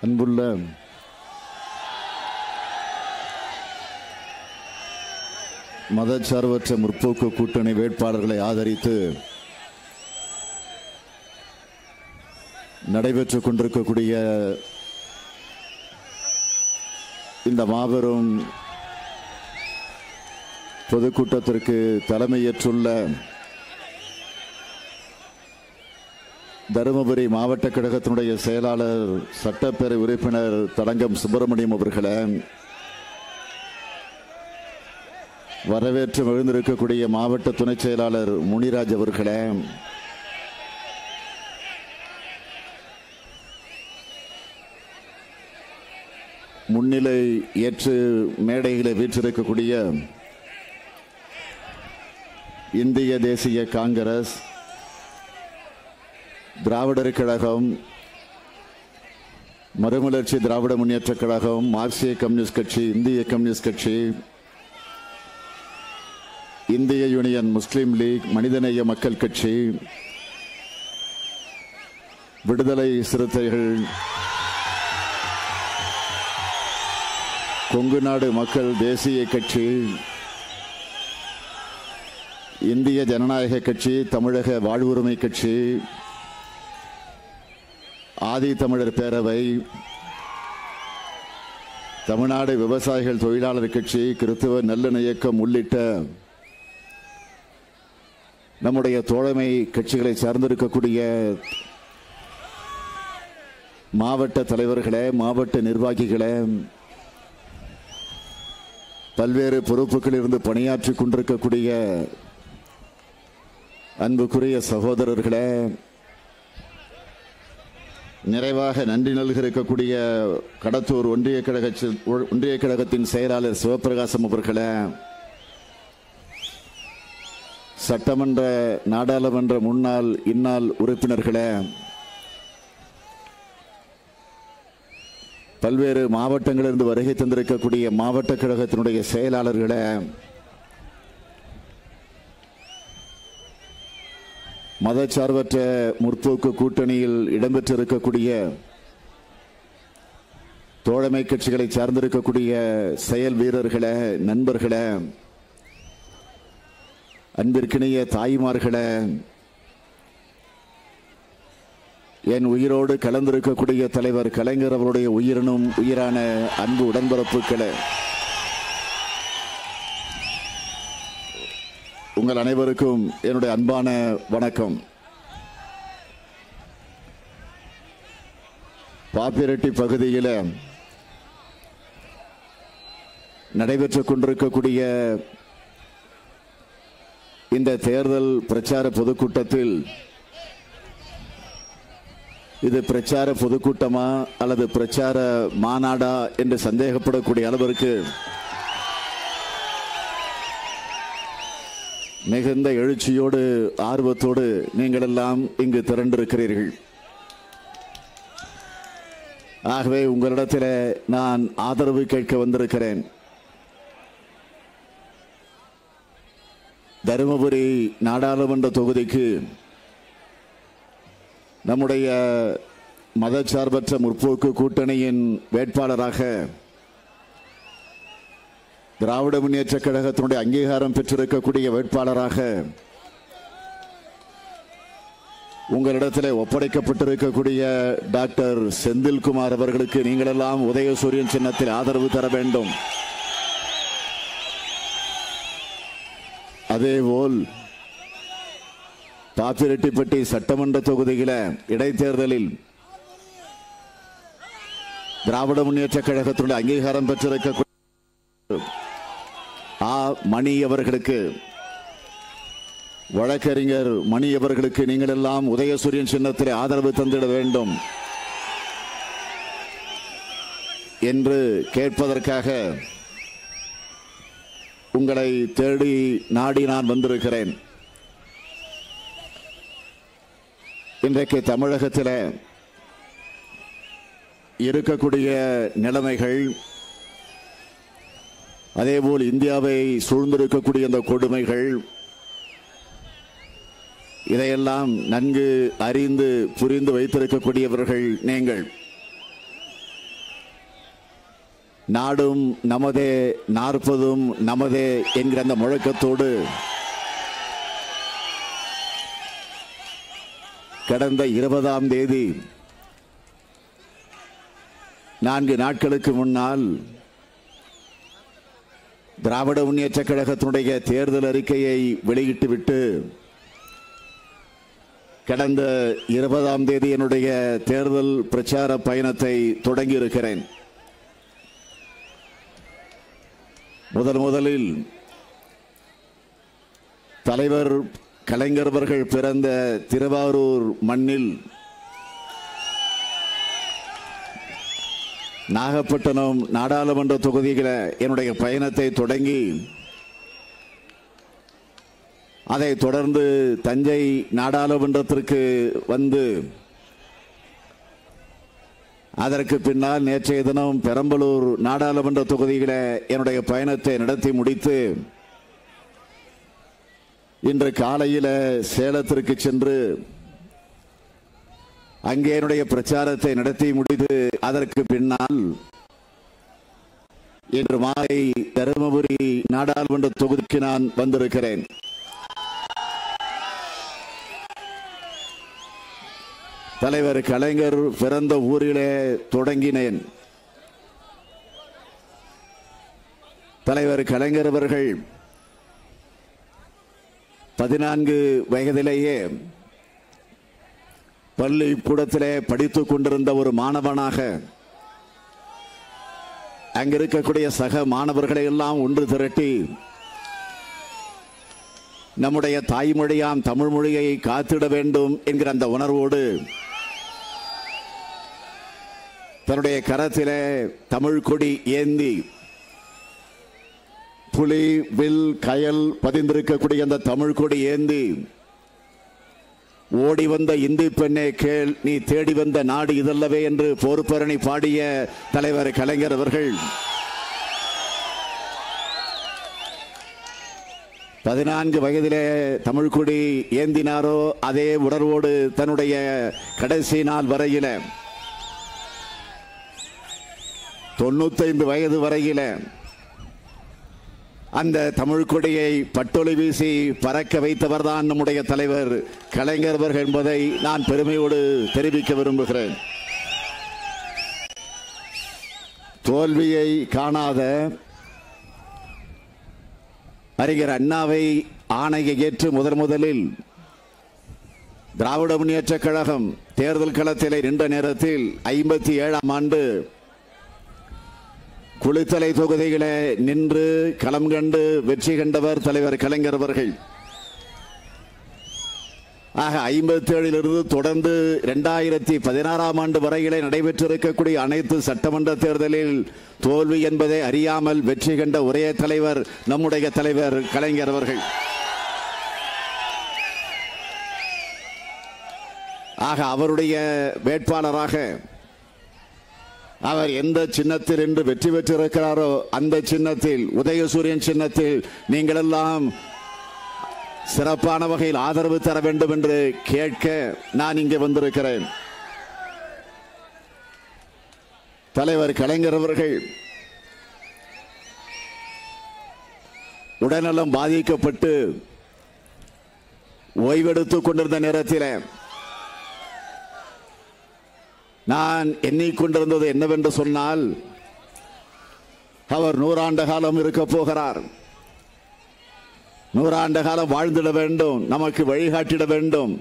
அன்புள்ள மதச்சார்பற்ற முற்போக்கு கூட்டணி வேட்பாளர்களை ஆதரித்து நடைபெற்றுக் கொண்டிருக்கக்கூடிய இந்த மாபெரும் பொதுக்கூட்டத்திற்கு தலைமையேற்றுள்ள தருமபுரி மாவட்ட கழகத்தினுடைய செயலாளர் சட்டப்பேரவை உறுப்பினர் தடங்கம் சுப்பிரமணியம் அவர்களே, வரவேற்று எழுந்திருக்கக்கூடிய மாவட்ட துணை செயலாளர் முனிராஜ் அவர்களே, முன்னிலை ஏற்று மேடைகளை வீற்றிருக்கக்கூடிய இந்திய தேசிய காங்கிரஸ், திராவிடர் கழகம், மறுமலர்ச்சி திராவிட முன்னேற்ற கழகம், மார்க்சிய கம்யூனிஸ்ட் கட்சி, இந்திய கம்யூனிஸ்ட் கட்சி, இந்திய யூனியன் முஸ்லீம் லீக், மனிதநேய மக்கள் கட்சி, விடுதலை சிறுத்தைகள், கொங்கு நாடு மக்கள் தேசிய கட்சி, இந்திய ஜனநாயக கட்சி, தமிழக வாழ்வுரிமை கட்சி, ஆதி தமிழர் பேரவை, தமிழ்நாடு விவசாயிகள் தொழிலாளர் கட்சி, கிறிஸ்தவ நல்லெண்ண இயக்கம் உள்ளிட்ட நம்முடைய தோழமை கட்சிகளை சார்ந்திருக்கக்கூடிய மாவட்ட தலைவர்களே, மாவட்ட நிர்வாகிகளே, பல்வேறு பொறுப்புகளில் இருந்து பணியாற்றிக் கொண்டிருக்கக்கூடிய அன்புக்குரிய சகோதரர்களே, நிறைவாக நன்றி நல்கிருக்கக்கூடிய கடத்தூர் ஒன்றிய கழகத்தின் செயலாளர் சிவபிரகாசம் அவர்களே, சட்டமன்ற நாடாளுமன்ற முன்னாள் இந்நாள் உறுப்பினர்களே, பல்வேறு மாவட்டங்களிலிருந்து வருகை தந்திருக்கக்கூடிய மாவட்ட கழகத்தினுடைய செயலாளர்களே, மதச்சார்பற்ற முற்போக்கு கூட்டணியில் இடம்பெற்றிருக்கக்கூடிய தோழமை கட்சிகளை சார்ந்திருக்கக்கூடிய செயல் வீரர்களே, நண்பர்களே, அன்பிற்கினிய தாய்மார்களே, என் உயிரோடு கலந்திருக்கக்கூடிய தலைவர் கலைஞர் அவருடைய உயிரினும் உயிரான அன்பு உடன்பிறப்புகளே, உங்கள் அனைவருக்கும் என்னுடைய அன்பான வணக்கம். பாப்பிரெட்டி பகுதியில் நடைபெற்றுக் கொண்டிருக்கக்கூடிய இந்த தேர்தல் பிரச்சார பொதுக்கூட்டத்தில் இது பிரச்சார பொதுக்கூட்டமா அல்லது பிரச்சார மாநாடா என்று சந்தேகப்படக்கூடிய அளவிற்கு மிகுந்த எழுச்சியோடு ஆர்வத்தோடு நீங்கள் எல்லாம் இங்கு திரண்டிருக்கிறீர்கள். ஆகவே உங்களிடத்தில் நான் ஆதரவு கேட்க வந்திருக்கிறேன். தருமபுரி நாடாளுமன்ற தொகுதிக்கு நம்முடைய மதச்சார்பற்ற முற்போக்கு கூட்டணியின் வேட்பாளராக திராவிட முன்னேற்ற கழகத்தினுடைய அங்கீகாரம் பெற்றிருக்கக்கூடிய வேட்பாளராக உங்களிடத்தில் ஒப்படைக்கப்பட்டிருக்கக்கூடிய டாக்டர் செந்தில்குமார் அவர்களுக்கு நீங்களெல்லாம் உதயசூரியன் சின்னத்தில் ஆதரவு தர வேண்டும். அதேபோல் பாப்பிரெட்டிப்பட்டி சட்டமன்ற தொகுதியில் இடைத்தேர்தலில் திராவிட முன்னேற்ற கழகத்தினுடைய அங்கீகாரம் பெற்றிருக்கக்கூடிய மணி அவர்களுக்கு, வழக்கறிஞர் மணி அவர்களுக்கு நீங்கள் எல்லாம் உதயசூரியன் சின்னத்தில் ஆதரவு தந்திட வேண்டும் என்று கேட்பதற்காக உங்களை தேடி நாடி நான் வந்திருக்கிறேன். இன்றைக்கு தமிழகத்தில் இருக்கக்கூடிய நிலைமைகள், அதேபோல் இந்தியாவை சூழ்ந்திருக்கக்கூடிய அந்த கொடுமைகள், இதையெல்லாம் நன்கு அறிந்து புரிந்து வைத்திருக்கக்கூடியவர்கள் நீங்கள். நாடும் நமதே 40 நமதே என்கிற அந்த முழக்கத்தோடு கடந்த 20ஆம் தேதி 4 நாட்களுக்கு முன்னால் திராவிட முன்னேற்றக் கழகத்தினுடைய தேர்தல் அறிக்கையை வெளியிட்டுவிட்டு கடந்த 20ஆம் தேதி என்னுடைய தேர்தல் பிரச்சார பயணத்தை தொடங்கி இருக்கிறேன். முதலில் தலைவர் கலைஞர் அவர்கள் பிறந்த திருவாரூர் மண்ணில் நாகப்பட்டினம் நாடாளுமன்ற தொகுதியில் என்னுடைய பயணத்தை தொடங்கி அதை தொடர்ந்து தஞ்சை நாடாளுமன்றத்திற்கு வந்து அதற்கு பின்னால் நேற்றைய தினம் பெரம்பலூர் நாடாளுமன்ற தொகுதியில் என்னுடைய பயணத்தை நடத்தி முடித்து இன்று காலையில் சேலத்திற்கு சென்று அங்கே என்னுடைய பிரச்சாரத்தை நடத்தி முடித்து அதற்கு பின்னால் இன்று மாலை தருமபுரி நாடாளுமன்ற தொகுதிக்கு நான் வந்திருக்கிறேன். தலைவர் கலைஞர் பிறந்த ஊரிலே தொடங்கினேன். தலைவர் கலைஞர் அவர்கள் 14 வயதிலேயே பள்ளிக்கூடத்திலே படித்துக் கொண்டிருந்த ஒரு மாணவனாக அங்கிருக்கக்கூடிய சக மாணவர்களை எல்லாம் ஒன்று திரட்டி நம்முடைய தாய்மொழியாம் தமிழ் மொழியை காத்திட வேண்டும் என்கிற அந்த உணர்வோடு தன்னுடைய கரத்திலே தமிழ் கொடி ஏந்தி புலி வில் கயல் பதிந்திருக்கக்கூடிய அந்த தமிழ் கொடி ஏந்தி ஓடி வந்த இந்தி பெண்ணே கேள் நீ தேடி வந்த நாடு இதல்லவே என்று போர்ப்பரணி பாடிய தலைவர் கலைஞர் அவர்கள் 14 வயதிலே தமிழ் கொடி ஏந்தினாரோ அதே உணர்வோடு தன்னுடைய கடைசி நாள் வரையில 95 வயது வரையில அந்த தமிழ் கொடியை பட்டொலி வீசி பறக்க வைத்தவர் தான் நம்முடைய தலைவர் கலைஞர் அவர்கள் என்பதை நான் பெருமையோடு தெரிவிக்க விரும்புகிறேன். தோல்வியை காணாத அறிஞர் அண்ணாவை ஆணையை ஏற்று முதலில் திராவிட முன்னேற்றக் கழகம் தேர்தல் களத்திலே நின்ற நேரத்தில் 57ஆம் ஆண்டு குளித்தலை தொகுதியிலே நின்று களம் கண்டு வெற்றி கண்டவர் தலைவர் கலைஞர் அவர்கள். ஆக 57 தொடர்ந்து 2016ஆம் ஆண்டு வரையிலே நடைபெற்றிருக்கக்கூடிய அனைத்து சட்டமன்ற தேர்தலில் தோல்வி என்பதை அறியாமல் வெற்றி கண்ட ஒரே தலைவர் நம்முடைய தலைவர் கலைஞர் அவர்கள். ஆக அவருடைய வேட்பாளராக அவர் எந்த சின்னத்தில் என்று வெற்றி பெற்றிருக்கிறாரோ அந்த சின்னத்தில் உதயசூரியன் சின்னத்தில் நீங்கள் எல்லாம் சிறப்பான வகையில் ஆதரவு தர வேண்டும் என்று கேட்க நான் இங்கே வந்திருக்கிறேன். தலைவர் கலைஞர் அவர்கள் உடல்நலம் பாதிக்கப்பட்டு ஓய்வெடுத்துக் கொண்டிருந்த நேரத்தில் நான் எண்ணிக்கொண்டிருந்தது என்னவென்று சொன்னால் அவர் 100 ஆண்டு காலம் இருக்க போகிறார். 100 ஆண்டு காலம் வாழ்ந்திட வேண்டும், நமக்கு வழிகாட்டிட வேண்டும்.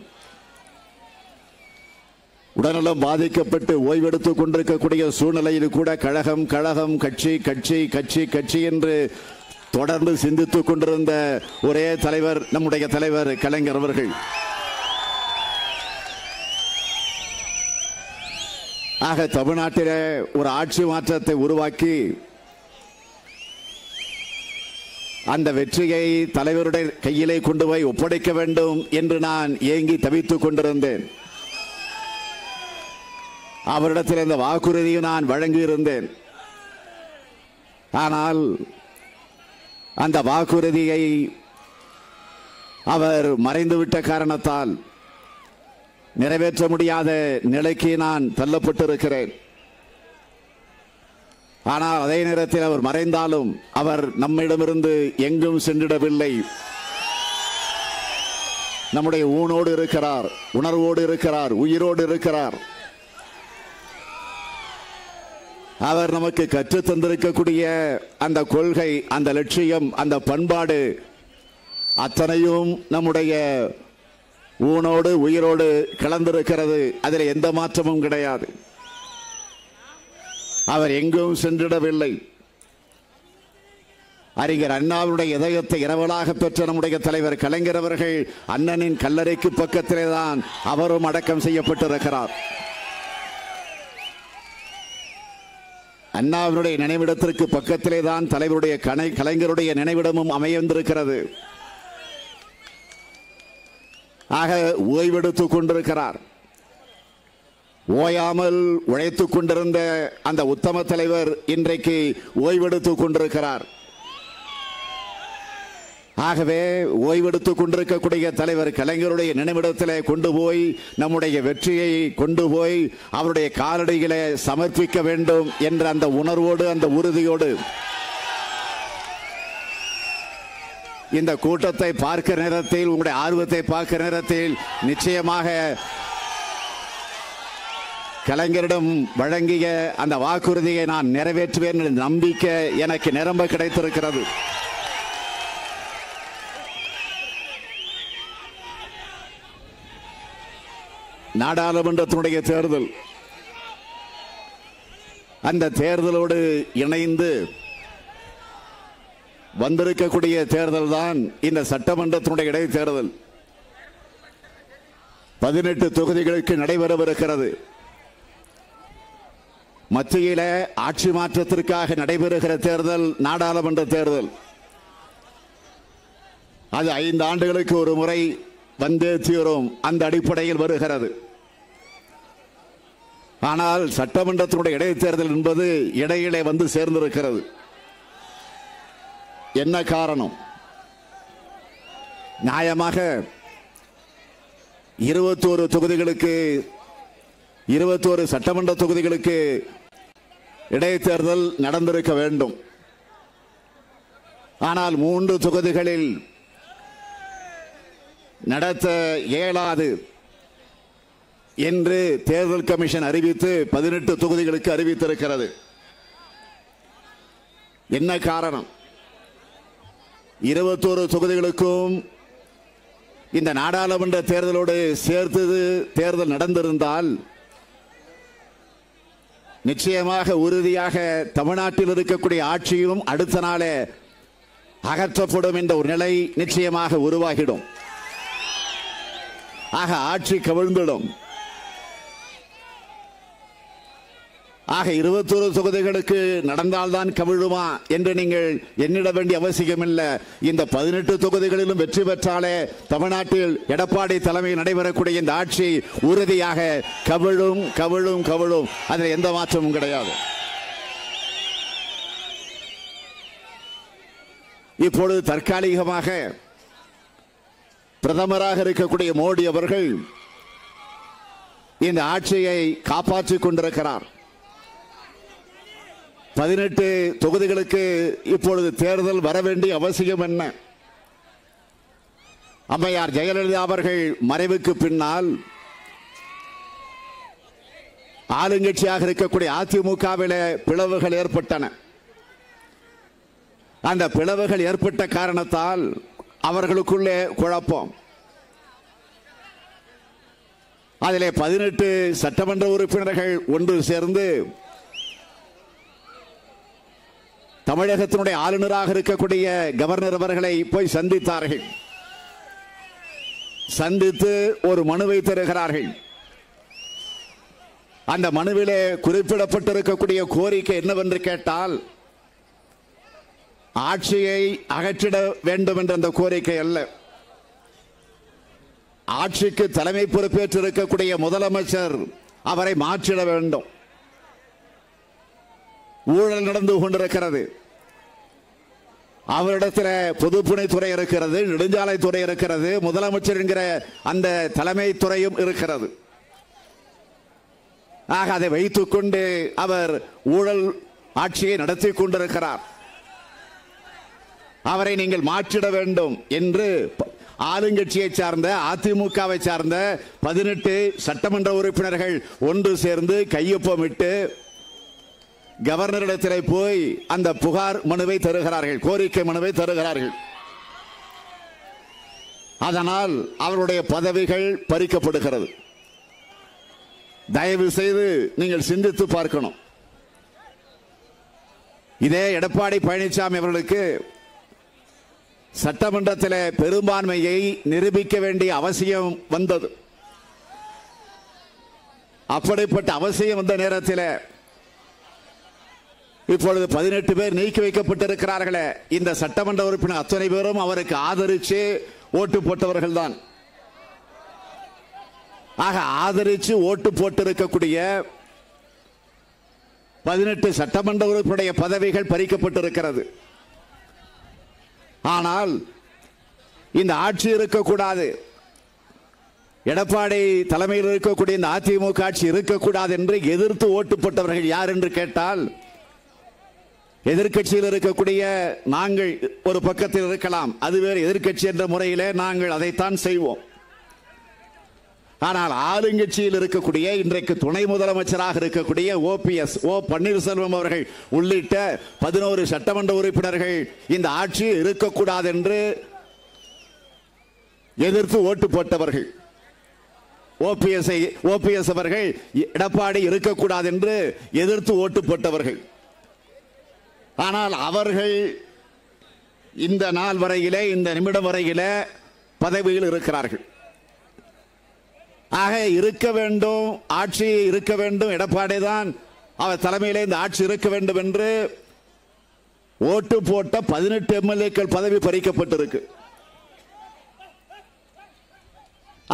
உடல்நலம் பாதிக்கப்பட்டு ஓய்வெடுத்துக் கொண்டிருக்கக்கூடிய சூழ்நிலையில் கூட கழகம் கழகம் கட்சி கட்சி கட்சி கட்சி என்று தொடர்ந்து சிந்தித்துக் கொண்டிருந்த ஒரே தலைவர் நம்முடைய தலைவர் கலைஞர் அவர்கள். ஆக தமிழ்நாட்டிலே ஒரு ஆட்சி மாற்றத்தை உருவாக்கி அந்த வெற்றியை தலைவருடைய கையிலே கொண்டு போய் ஒப்படைக்க வேண்டும் என்று நான் ஏங்கி தவித்துக் கொண்டிருந்தேன். அவரிடத்தில் இந்த வாக்குறுதியை நான் வழங்கியிருந்தேன். ஆனால் அந்த வாக்குறுதியை அவர் மறைந்துவிட்ட காரணத்தால் நிறைவேற்ற முடியாத நிலைக்கு நான் தள்ளப்பட்டிருக்கிறேன். ஆனால் அதே நேரத்தில் அவர் மறைந்தாலும் அவர் நம்மிடமிருந்து எங்கும் சென்றிடவில்லை. நம்முடைய ஊனோடு இருக்கிறார், உணர்வோடு இருக்கிறார், உயிரோடு இருக்கிறார். அவர் நமக்கு கற்றுத் தந்திருக்கக்கூடிய அந்த கொள்கை, அந்த லட்சியம், அந்த பண்பாடு அத்தனையும் நம்முடைய ஊனோடு உயிரோடு கலந்திருக்கிறது. அதில் எந்த மாற்றமும் கிடையாது. அவர் எங்கும் சென்றிடவில்லை. அறிஞர் அண்ணாவுடைய இதயத்தை இரவலாக பெற்ற நம்முடைய தலைவர் கலைஞர் அவர்கள் அண்ணனின் கல்லறைக்கு பக்கத்திலே தான் அவரும் அடக்கம் செய்யப்பட்டிருக்கிறார். அண்ணாவினுடைய நினைவிடத்திற்கு பக்கத்திலே தான் தலைவருடைய கலைஞருடைய நினைவிடமும் அமைந்திருக்கிறது. ஆக ஓய்வெடுத்துக் கொண்டிருக்கிறார். ஓயாமல் உழைத்துக் கொண்டிருந்த அந்த உத்தம தலைவர் இன்றைக்கு ஓய்வெடுத்துக் கொண்டிருக்கிறார். ஆகவே ஓய்வெடுத்துக் கொண்டிருக்கக்கூடிய தலைவர் கலைஞருடைய நினைவிடத்திலே கொண்டு போய் நம்முடைய வெற்றியை கொண்டு போய் அவருடைய காலடிகளை சமர்ப்பிக்க வேண்டும் என்ற அந்த உணர்வோடு, அந்த உறுதியோடு இந்த கூட்டத்தை பார்க்கிற நேரத்தில், உங்களுடைய ஆர்வத்தை பார்க்கிற நேரத்தில் நிச்சயமாக கலைஞரிடம் வழங்கிய அந்த வாக்குறுதியை நான் நிறைவேற்றுவேன் என்ற நம்பிக்கை எனக்கு நிரம்ப கிடைத்திருக்கிறது. நாடாளுமன்றத்தினுடைய தேர்தல், அந்த தேர்தலோடு இணைந்து வந்திருக்கக்கூடிய தேர்தல் தான் இந்த சட்டமன்றத்தினுடைய இடைத்தேர்தல். 18 தொகுதிகளுக்கு நடைபெறவிருக்கிறது. மத்தியில ஆட்சி மாற்றத்திற்காக நடைபெறுகிற தேர்தல் நாடாளுமன்ற தேர்தல். அது 5 ஆண்டுகளுக்கு ஒரு முறை வந்தே தீரும், அந்த அடிப்படையில் வருகிறது. ஆனால் சட்டமன்றத்தினுடைய இடைத்தேர்தல் என்பது இடையிலே வந்து சேர்ந்திருக்கிறது. என்ன காரணம்? நியாயமாக 21 தொகுதிகளுக்கு, 21 சட்டமன்ற தொகுதிகளுக்கு இடைத்தேர்தல் நடந்திருக்க வேண்டும். ஆனால் 3 தொகுதிகளில் நடத்த இயலாது என்று தேர்தல் கமிஷன் அறிவித்து 18 தொகுதிகளுக்கு அறிவித்திருக்கிறது. என்ன காரணம்? 21 தொகுதிகளுக்கும் இந்த நாடாளுமன்ற தேர்தலோடு சேர்த்து தேர்தல் நடந்திருந்தால் நிச்சயமாக உறுதியாக தமிழ்நாட்டில் இருக்கக்கூடிய ஆட்சியும் அடுத்த நாளே அகற்றப்படும் என்ற ஒரு நிலை நிச்சயமாக உருவாகிடும். ஆக ஆட்சி கவிழ்ந்திடும். ஆக 21 தொகுதிகளுக்கு நடந்தால்தான் கவிழுமா என்று நீங்கள் எண்ணிட வேண்டிய அவசியம் இல்லை. இந்த 18 தொகுதிகளிலும் வெற்றி பெற்றாலே தமிழ்நாட்டில் எடப்பாடி தலைமையில் நடைபெறக்கூடிய இந்த ஆட்சி உறுதியாக கவிழும் கவிழும் கவிழும். அதில் எந்த மாற்றமும் கிடையாது. இப்பொழுது தற்காலிகமாக பிரதமராக இருக்கக்கூடிய மோடி அவர்கள் இந்த ஆட்சியை காப்பாற்றிக் கொண்டிருக்கிறார். 18 தொகுதிகளுக்கு இப்பொழுது தேர்தல் வர வேண்டிய அவசியம் என்ன? அம்மையார் ஜெயலலிதா அவர்கள் மறைவுக்கு பின்னால் ஆளுங்கட்சியாக இருக்கக்கூடிய அதிமுகவிலே பிளவுகள் ஏற்பட்டன. அந்த பிளவுகள் ஏற்பட்ட காரணத்தால் அவர்களுக்குள்ளே குழப்பம். அதிலே 18 சட்டமன்ற உறுப்பினர்கள் ஒன்று சேர்ந்து தமிழகத்தினுடைய ஆளுநராக இருக்கக்கூடிய கவர்னர் அவர்களை போய் சந்தித்தார்கள். சந்தித்து ஒரு மனுவை தருகிறார்கள். அந்த மனுவிலே குறிப்பிடப்பட்டிருக்கக்கூடிய கோரிக்கை என்னவென்று கேட்டால், ஆட்சியை அகற்றிட வேண்டும் என்ற அந்த கோரிக்கை அல்ல. ஆட்சிக்கு தலைமை பொறுப்பேற்றிருக்கக்கூடிய முதலமைச்சர் அவரை மாற்றிட வேண்டும். ஊழல் நடந்து கொண்டிருக்கிறது. அவரிடத்தில் பொதுப்பணித்துறை இருக்கிறது, நெடுஞ்சாலைத்துறை இருக்கிறது, முதலமைச்சர் என்கிற அந்த தலைமை துறையும் இருக்கிறது. ஆக அதை வைத்துக் கொண்டு அவர் ஊழல் ஆட்சியை நடத்தி கொண்டிருக்கிறார். அவரை நீங்கள் மாற்றிட வேண்டும் என்று ஆளுங்கட்சியை சார்ந்த அதிமுகவை சார்ந்த 18 சட்டமன்ற உறுப்பினர்கள் ஒன்று சேர்ந்து கையொப்பமிட்டு கவர்னரிடத்தில் போய் அந்த புகார் மனுவை தருகிறார்கள், கோரிக்கை மனுவை தருகிறார்கள். அதனால் அவருடைய பதவிகள் பறிக்கப்படுகிறது. தயவு செய்து நீங்கள் சிந்தித்து பார்க்கணும். இதே எடப்பாடி பழனிசாமி அவர்களுக்கு சட்டமன்றத்தில் பெரும்பான்மையை நிரூபிக்க வேண்டிய அவசியம் வந்தது. அப்படிப்பட்ட அவசியம் வந்த நேரத்தில் இப்பொழுது 18 பேர் நீக்கி வைக்கப்பட்டிருக்கிறார்களே, இந்த சட்டமன்ற உறுப்பினர் அத்தனை பேரும் அவருக்கு ஆதரித்து ஓட்டு போட்டவர்கள் தான். ஆக ஆதரித்து ஓட்டு போட்டிருக்கக்கூடிய 18 சட்டமன்ற உறுப்பினருடைய பதவிகள் பறிக்கப்பட்டிருக்கிறது. ஆனால் இந்த ஆட்சி இருக்கக்கூடாது, எடப்பாடி தலைமையில் இருக்கக்கூடிய இந்த அதிமுக ஆட்சி இருக்கக்கூடாது என்று எதிர்த்து ஓட்டு போட்டவர்கள் யார் என்று கேட்டால், எதிர்க்கட்சியில் இருக்கக்கூடிய நாங்கள் ஒரு பக்கத்தில் இருக்கலாம், அது வேறு. எதிர்க்கட்சி என்ற முறையிலே நாங்கள் அதைத்தான் செய்வோம். ஆனால் ஆளுங்கட்சியில் இருக்கக்கூடிய இன்றைக்கு துணை முதலமைச்சராக இருக்கக்கூடிய ஓ பன்னீர்செல்வம் அவர்கள் உள்ளிட்ட 11 சட்டமன்ற உறுப்பினர்கள் இந்த ஆட்சி இருக்கக்கூடாது என்று எதிர்த்து ஓட்டு போட்டவர்கள். ஓபிஎஸ் அவர்கள் எடப்பாடி இருக்கக்கூடாது என்று எதிர்த்து ஓட்டு போட்டவர்கள். ஆனால் அவர்கள் இந்த நாள் வரையிலே, இந்த நிமிடம் வரையிலே பதவியில் இருக்கிறார்கள். ஆக இருக்க வேண்டும், ஆட்சி இருக்க வேண்டும், எடப்பாடி தான் அவர் தலைமையிலே இந்த ஆட்சி இருக்க வேண்டும் என்று ஓட்டு போட்ட 18 எம்எல்ஏக்கள் பதவி பறிக்கப்பட்டிருக்கு.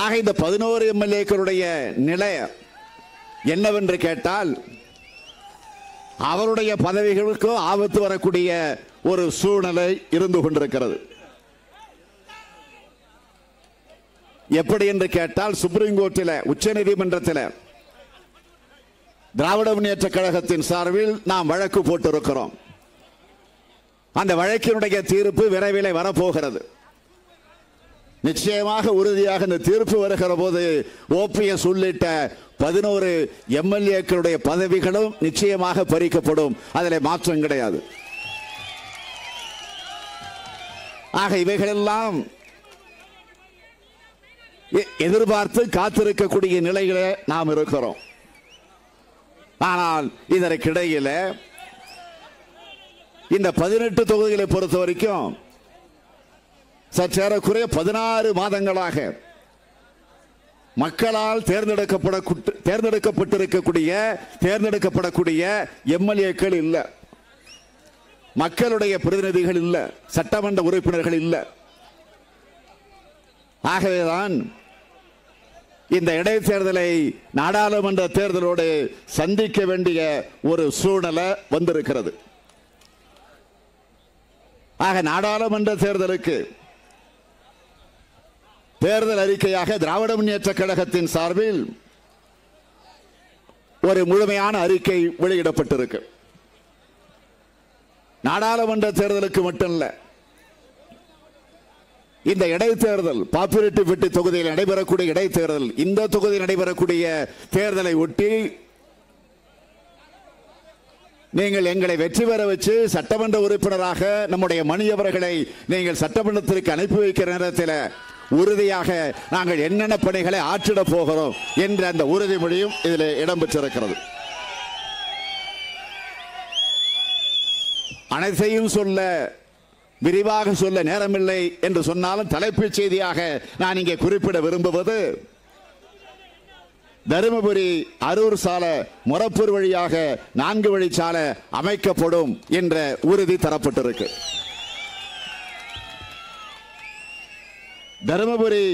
ஆக இந்த 11 எம்எல்ஏக்களுடைய நிலை என்னவென்று கேட்டால், அவருடைய பதவிகளுக்கு ஆபத்து வரக்கூடிய ஒரு சூழ்நிலை இருந்து கொண்டிருக்கிறது. எப்படி என்று கேட்டால், சுப்ரீம் கோர்ட்டில், உச்ச நீதிமன்றத்தில் திராவிட முன்னேற்ற கழகத்தின் சார்பில் நாம் வழக்கு போட்டிருக்கிறோம். அந்த வழக்கினுடைய தீர்ப்பு விரைவில் வரப்போகிறது. நிச்சயமாக உறுதியாக இந்த தீர்ப்பு வருகிற போது ஓபிஎஸ் உள்ளிட்ட 11 எம்எல்ஏக்களுடைய பதவிகளும் நிச்சயமாக பறிக்கப்படும். அதில் மாற்றம் கிடையாது. ஆக இவைகளெல்லாம் எதிர்பார்த்து காத்திருக்கக்கூடிய நிலையில நாம் இருக்கிறோம். ஆனால் இதற்கிடையில் இந்த 18 தொகுதிகளை பொறுத்த வரைக்கும் சற்றேறக்குறைய 16 மாதங்களாக மக்களால் தேர்ந்தெடுக்கப்படக்கூடிய எம்எல்ஏக்கள் இல்லை, மக்களுடைய பிரதிநிதிகள் இல்லை, சட்டமன்ற உறுப்பினர்கள் இல்லை. ஆகவேதான் இந்த இடைத்தேர்தலை நாடாளுமன்ற தேர்தலோடு சந்திக்க வேண்டிய ஒரு சூழ்நிலை வந்திருக்கிறது. ஆக நாடாளுமன்ற தேர்தலுக்கு தேர்தல் அறிக்கையாக திராவிட முன்னேற்ற கழகத்தின் சார்பில் ஒரு முழுமையான அறிக்கை வெளியிடப்பட்டிருக்கு. நாடாளுமன்ற தேர்தலுக்கு மட்டுமல்ல, இந்த இடைத்தேர்தல் பாப்பிரெட்டிப்பட்டி தொகுதியில் நடைபெறக்கூடிய இடைத்தேர்தல், இந்த தொகுதியில் நடைபெறக்கூடிய தேர்தலை ஒட்டி நீங்கள் எங்களை வெற்றி பெற வச்சு சட்டமன்ற உறுப்பினராக நம்முடைய மணி அவர்களை நீங்கள் சட்டமன்றத்திற்கு அனுப்பி வைக்கிற நேரத்தில் உறுதியாக நாங்கள் என்னென்ன பணிகளை ஆற்றிட போகிறோம் என்ற அந்த உறுதிமொழியும் இதில் இடம்பெற்றிருக்கிறது. அனைத்தையும் சொல்ல, விரிவாக சொல்ல நேரமில்லை என்று சொன்னாலும் தலைப்புச் செய்தியாக நான் இங்கே குறிப்பிட விரும்புவது, தருமபுரி அரூர் சாலை மொரப்பூர் வழியாக 4 வழிச்சாலை அமைக்கப்படும் என்ற உறுதி தரப்பட்டிருக்கு. தருமபுரி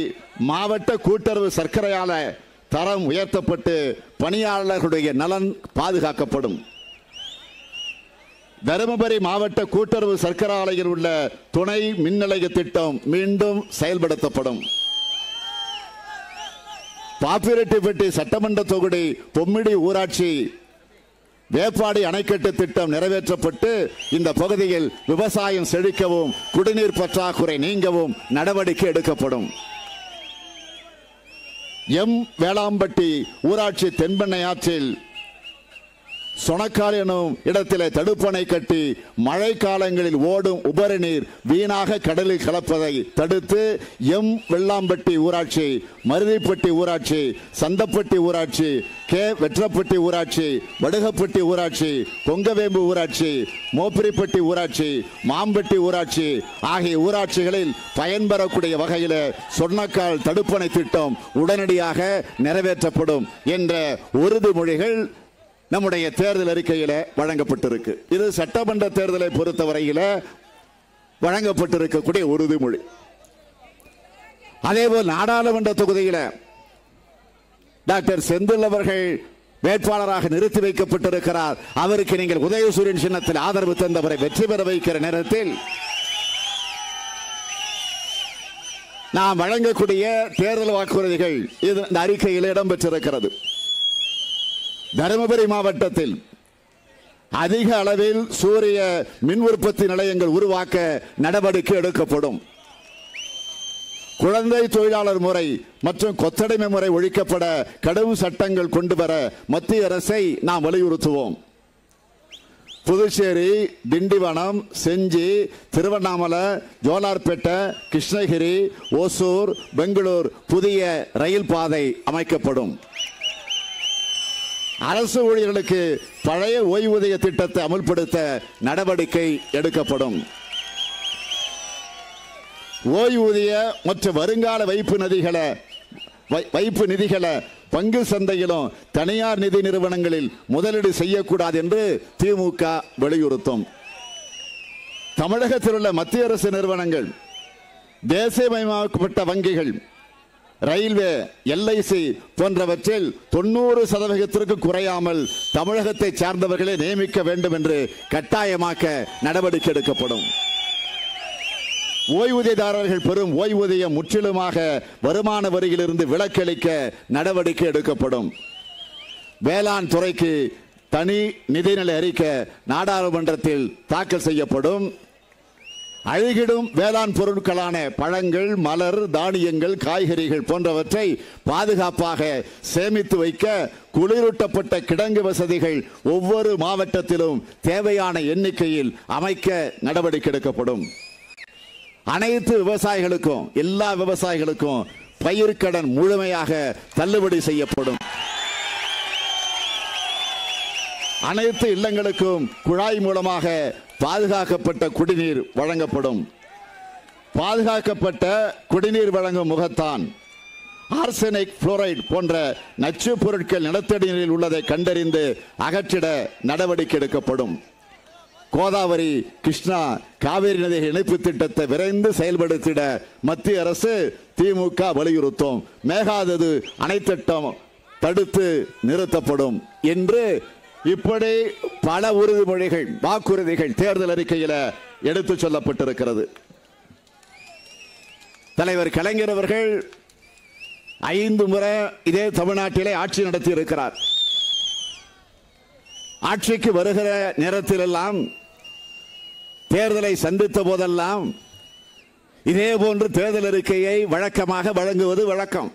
மாவட்ட கூட்டுறவு சர்க்கரை ஆலை தரம் உயர்த்தப்பட்டு பணியாளர்களுடைய நலன் பாதுகாக்கப்படும். தருமபுரி மாவட்ட கூட்டுறவு சர்க்கரை ஆலையில் உள்ள துணை மின் நிலைய திட்டம் மீண்டும் செயல்படுத்தப்படும். பாப்பிரெட்டிப்பட்டி சட்டமன்ற தொகுதி பொம்மிடி ஊராட்சி வேப்பாடி அணைக்கட்டு திட்டம் நிறைவேற்றப்பட்டு இந்த பகுதியில் விவசாயம் செழிக்கவும் குடிநீர் பற்றாக்குறை நீங்கவும் நடவடிக்கை எடுக்கப்படும். எம் வேளாம்பட்டி ஊராட்சி தென்பெண்ணை ஆற்றில் சொனக்கால் எனும் இடத்திலே தடுப்பணை கட்டி மழை காலங்களில் ஓடும் உபரி நீர் வீணாக கடலில் கலப்பதை தடுத்து எம் வெள்ளாம்பட்டி ஊராட்சி, மருதிப்பட்டி ஊராட்சி, சந்தப்பட்டி ஊராட்சி, கே வெற்றப்பட்டி ஊராட்சி, வடுகப்பட்டி ஊராட்சி, கொங்கவேம்பு ஊராட்சி, மோப்பிரிப்பட்டி ஊராட்சி, மாம்பட்டி ஊராட்சி ஆகிய ஊராட்சிகளில் பயன்பெறக்கூடிய வகையில் சொன்னக்கால் தடுப்பணை திட்டம் உடனடியாக நிறைவேற்றப்படும் என்ற உறுதிமொழிகள் நம்முடைய தேர்தல் அறிக்கையில் வழங்கப்பட்டிருக்கு. இது சட்டமன்ற தேர்தலை பொறுத்தவரையில் வழங்கப்பட்டிருக்கக்கூடிய உறுதிமொழி. அதேபோல் நாடாளுமன்ற தொகுதியில் டாக்டர் செந்தில் அவர்கள் வேட்பாளராக நிறுத்தி வைக்கப்பட்டிருக்கிறார். அவருக்கு நீங்கள் உதயசூரியன் சின்னத்தில் ஆதரவு தந்தவரை வெற்றி பெற வைக்கிற நேரத்தில் நாம் வழங்கக்கூடிய தேர்தல் வாக்குறுதிகள் இந்த அறிக்கையில் இடம்பெற்றிருக்கிறது. தருமபுரி மாவட்டத்தில் அதிக அளவில் சூரிய மின் உற்பத்தி நிலையங்கள் உருவாக்க நடவடிக்கை எடுக்கப்படும். குழந்தை தொழிலாளர் முறை மற்றும் கொத்தடிமை முறை ஒழிக்கப்பட கடும் சட்டங்கள் கொண்டு வர மத்திய அரசை நாம் வலியுறுத்துவோம். புதுச்சேரி, திண்டிவனம், செஞ்சி, திருவண்ணாமலை, ஜோலார்பேட்டை, கிருஷ்ணகிரி, ஓசூர், பெங்களூர் புதிய ரயில் பாதை அமைக்கப்படும். அரசு ஊழியர்களுக்கு பழைய ஓய்வூதிய திட்டத்தை அமல்படுத்த நடவடிக்கை எடுக்கப்படும். ஓய்வூதிய மற்றும் வருங்கால வைப்பு நிதிகளை பங்கு சந்தையிலும் தனியார் நிதி நிறுவனங்களில் முதலீடு செய்யக்கூடாது என்று திமுக வலியுறுத்தும். தமிழகத்தில் உள்ள மத்திய அரசு நிறுவனங்கள், தேசியமயமாக்கப்பட்ட வங்கிகள், ரயில்வே, LIC போன்றவற்றில் 90% குறையாமல் தமிழகத்தை சார்ந்தவர்களை நியமிக்க வேண்டும் என்று கட்டாயமாக்க நடவடிக்கை எடுக்கப்படும். ஓய்வூதியதாரர்கள் பெறும் ஓய்வூதியம் முற்றிலுமாக வருமான வரியிலிருந்து விலக்களிக்க நடவடிக்கை எடுக்கப்படும். வேளாண் துறைக்கு தனி நிதிநிலை அறிக்கை நாடாளுமன்றத்தில் தாக்கல் செய்யப்படும். அழுகிடும் வேளாண் பொருட்களான பழங்கள், மலர், தானியங்கள், காய்கறிகள் போன்றவற்றை பாதுகாப்பாக சேமித்து வைக்க குளிரூட்டப்பட்ட கிடங்கு வசதிகள் ஒவ்வொரு மாவட்டத்திலும் தேவையான எண்ணிக்கையில் அமைக்க நடவடிக்கை எடுக்கப்படும். அனைத்து விவசாயிகளுக்கும், எல்லா விவசாயிகளுக்கும் பயிர்க்கடன் முழுமையாக தள்ளுபடி செய்யப்படும். அனைத்து இல்லங்களுக்கும் குழாய் மூலமாக பாதுகாக்கப்பட்ட குடிநீர் வழங்கப்படும். பாதுகாக்கப்பட்ட குடிநீர் வழங்கும் முகத்தான், ஆர்சனிக், புளோரைடு போன்ற நச்சு பொருட்கள் நிலத்தடி நீரில் உள்ளதை கண்டறிந்து அகற்றிட நடவடிக்கை எடுக்கப்படும். கோதாவரி, கிருஷ்ணா, காவிரி நதி இணைப்பு திட்டத்தை விரைந்து செயல்படுத்திட மத்திய அரசு திமுக வலியுறுத்தும். மேகாதது அணை திட்டம் தடுத்து நிறுத்தப்படும் என்று இப்படி பல உறுதிமொழிகள், வாக்குறுதிகள் தேர்தல் அறிக்கையில் எடுத்து சொல்லப்பட்டிருக்கிறது. தலைவர் கலைஞர் அவர்கள் 5 முறை இதே தமிழ்நாட்டிலே ஆட்சி நடத்தி இருக்கிறார். ஆட்சிக்கு வருகிற நேரத்திலெல்லாம், தேர்தலை சந்தித்த போதெல்லாம் இதே போன்று தேர்தல் அறிக்கையை வழக்கமாக வழங்குவது வழக்கம்.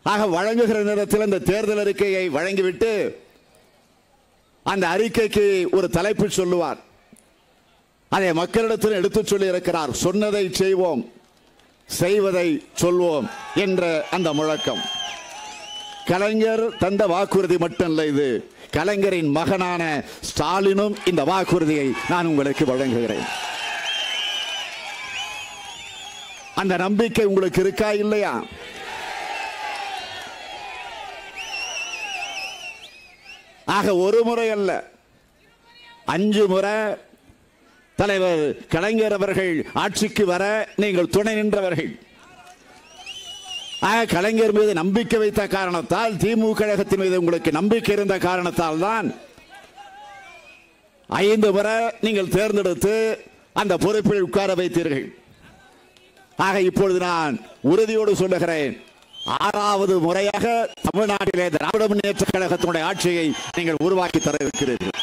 ஆக வழங்குகிற நேரத்தில் அந்த தேர்தல் அறிக்கையை வழங்கிவிட்டு அந்த அறிக்கைக்கு ஒரு தலைப்பு சொல்லுவார். அதை மக்களிடத்தில் எடுத்து சொல்லி இருக்கிறார். சொன்னதை செய்வோம், செய்வதை சொல்வோம் என்ற அந்த முழக்கம். கலைஞர் தந்த வாக்குறுதி மட்டுமல்ல இது. கலைஞரின் மகனான ஸ்டாலினும் இந்த வாக்குறுதியை நான் உங்களுக்கு வழங்குகிறேன். அந்த நம்பிக்கை உங்களுக்கு இருக்கா இல்லையா? ஆக ஒரு முறை அல்ல, 5 முறை தலைவர் கலைஞர் அவர்கள் ஆட்சிக்கு வர நீங்கள் துணை நின்றவர்கள். ஆக கலைஞர் மீது நம்பிக்கை வைத்த காரணத்தால், திமுக கழகத்தின் மீது உங்களுக்கு நம்பிக்கை இருந்த காரணத்தால் தான் 5 முறை நீங்கள் தேர்ந்தெடுத்து அந்த பொறுப்பில் உட்கார வைத்தீர்கள். ஆக இப்பொழுது நான் உறுதியோடு சொல்லுகிறேன், 6வது முறையாக தமிழ்நாட்டிலே திராவிட முன்னேற்ற கழகத்தினுடைய ஆட்சியை நீங்கள் உருவாக்கி தர இருக்கிறீர்கள்.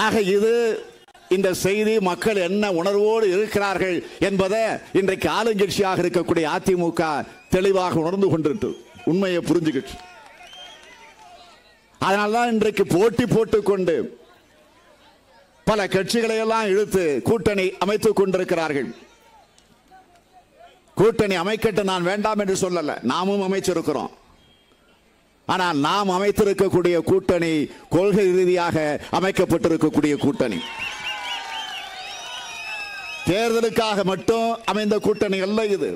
ஆக இது இந்த செய்தி மக்கள் என்ன உணர்வோடு இருக்கிறார்கள் என்பதை இன்றைக்கு ஆளுங்கட்சியாக இருக்கக்கூடிய அதிமுக தெளிவாக உணர்ந்து கொண்டிருக்கு, உண்மையை புரிஞ்சுக்கிட்டு. அதனால்தான் இன்றைக்கு போட்டி போட்டுக்கொண்டு பல கட்சிகளை எல்லாம் இழுத்து கூட்டணி அமைத்துக் கொண்டிருக்கிறார்கள். கூட்டணி அமைக்கட்டு நான் வேண்டாம் என்று சொல்லல, நாமும் அமைச்சிருக்கிறோம். ஆனால் நாம் அமைத்திருக்கக்கூடிய கூட்டணி கொள்கை ரீதியாக அமைக்கப்பட்டிருக்கக்கூடிய கூட்டணி, தேர்தலுக்காக மட்டும் அமைந்த கூட்டணி அல்ல இது.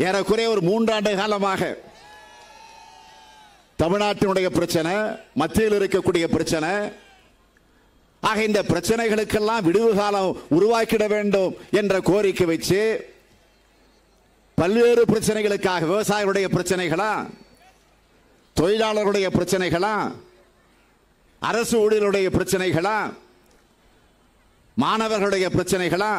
ஏறக்குறைய ஒரு 3 ஆண்டு காலமாக தமிழ்நாட்டினுடைய பிரச்சனை, மத்தியில் இருக்கக்கூடிய பிரச்சனை, ஆக இந்த பிரச்சனைகளுக்கெல்லாம் விடுவு காலம் உருவாக்கிட வேண்டும் என்ற கோரிக்கை வச்சு பல்வேறு பிரச்சனைகளுக்காக, விவசாயிகளுடைய பிரச்சனைகளா, தொழிலாளர்களுடைய பிரச்சனைகளா, அரசு ஊழியர்களுடைய பிரச்சனைகளா, மாணவர்களுடைய பிரச்சனைகளா,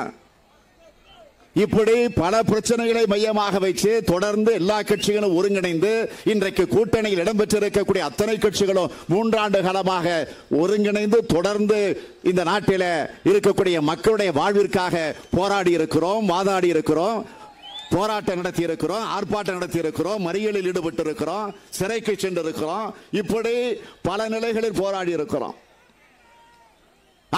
இப்படி பல பிரச்சனைகளை மையமாக வைத்து தொடர்ந்து எல்லா கட்சிகளும் ஒருங்கிணைந்து இன்றைக்கு கூட்டணியில் இடம்பெற்றிருக்கக்கூடிய அத்தனை கட்சிகளும் 3 ஆண்டு காலமாக ஒருங்கிணைந்து தொடர்ந்து இந்த நாட்டில் இருக்கக்கூடிய மக்களுடைய வாழ்விற்காக போராடி இருக்கிறோம், வாதாடி இருக்கிறோம், போராட்டம் நடத்தி இருக்கிறோம், ஆர்ப்பாட்டம் நடத்தி இருக்கிறோம், மறியலில் ஈடுபட்டு இருக்கிறோம், சிறைக்கு சென்று இருக்கிறோம், இப்படி பல நிலைகளில் போராடி இருக்கிறோம்.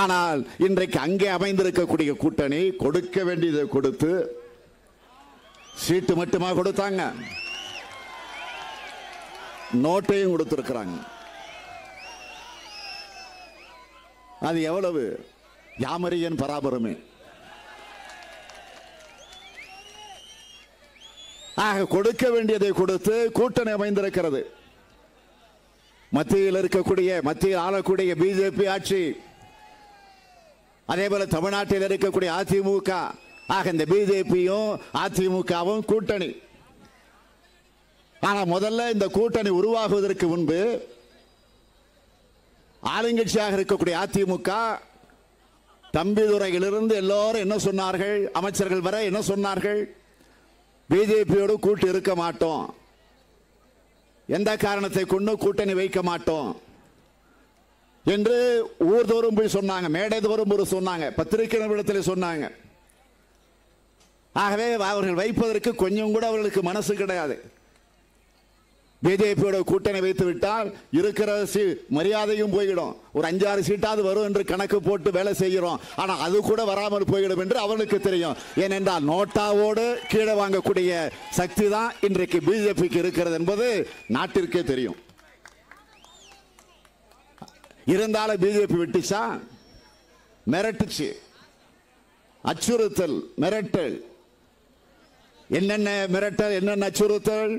ஆனால் இன்றைக்கு அங்கே அமைந்திருக்கக்கூடிய கூட்டணி கொடுக்க வேண்டியதை கொடுத்து சீட்டு மட்டுமா கொடுத்தாங்க, நோட்டையும் கொடுத்திருக்கிறாங்க. அது எவ்வளவு? யாமரியன் பராபரமே. ஆக கொடுக்க வேண்டியதை கொடுத்து கூட்டணி அமைந்திருக்கிறது. மத்தியில் இருக்கக்கூடிய, மத்தியில் ஆளக்கூடிய பிஜேபி ஆட்சி, அதே போல தமிழ்நாட்டில் இருக்கக்கூடிய அதிமுக, ஆக இந்த பிஜேபியும் அதிமுகவும் கூட்டணி. ஆனா முதல்ல இந்த கூட்டணி உருவாகுவதற்கு முன்பு ஆளுங்கட்சியாக இருக்கக்கூடிய அதிமுக தம்பிதுரையிலிருந்து எல்லோரும் என்ன சொன்னார்கள், அமைச்சர்கள் வரை என்ன சொன்னார்கள், பிஜேபியோடு கூட்டு இருக்க மாட்டோம், எந்த காரணத்தை கொண்டு கூட்டணி வைக்க மாட்டோம் என்று ஊர்தோறும் போய் சொன்னாங்க, மேடை தோறும் சொன்னாங்க, பத்திரிகை நிறுவனத்தில் சொன்னாங்க. ஆகவே அவர்கள் வைப்பதற்கு கொஞ்சம் கூட அவர்களுக்கு மனசு கிடையாது. பிஜேபியோட கூட்டணி வைத்து விட்டால் இருக்கிற மரியாதையும் போய்விடும், ஒரு 5-6 சீட்டாவது வரும் என்று கணக்கு போட்டு வேலை செய்கிறோம், ஆனால் அது கூட வராமல் போய்விடும் என்று அவர்களுக்கு தெரியும். ஏனென்றால் நோட்டாவோடு கீழே வாங்கக்கூடிய சக்தி தான் இன்றைக்கு பிஜேபிக்கு இருக்கிறது என்பது நாட்டிற்கே தெரியும். இருந்தாலும் பிஜேபி விட்டுச்சா? மிரட்டுச்சு, அச்சுறுத்தல், மிரட்டல். என்னென்ன மிரட்டல், என்னென்ன அச்சுறுத்தல்?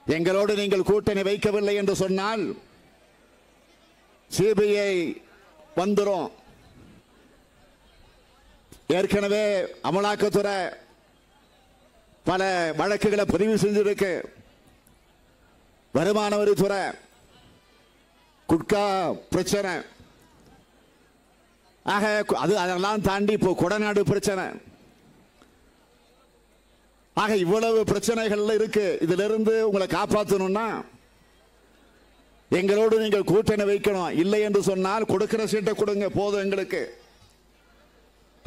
எங்களோடு நீங்கள் கூட்டணி வைக்கவில்லை என்று சொன்னால் சிபிஐ வந்துரும். ஏற்கனவே அமலாக்கத்துறை பல வழக்குகளை பதிவு செஞ்சிருக்கு, வருமான வரித்துறை, குட்கா பிரச்சனை, ஆக அதெல்லாம் தாண்டி இப்போ கொடநாடு பிரச்சனை, ஆக இவ்வளவு பிரச்சனைகள் இருக்கு. இதிலிருந்து உங்களை காப்பாற்றணும்னா எங்களோடு நீங்கள் கூட்டணி வைக்கணும். இல்லை என்று சொன்னால் கொடுக்கிற சீட்டை கொடுங்க போதும் எங்களுக்கு,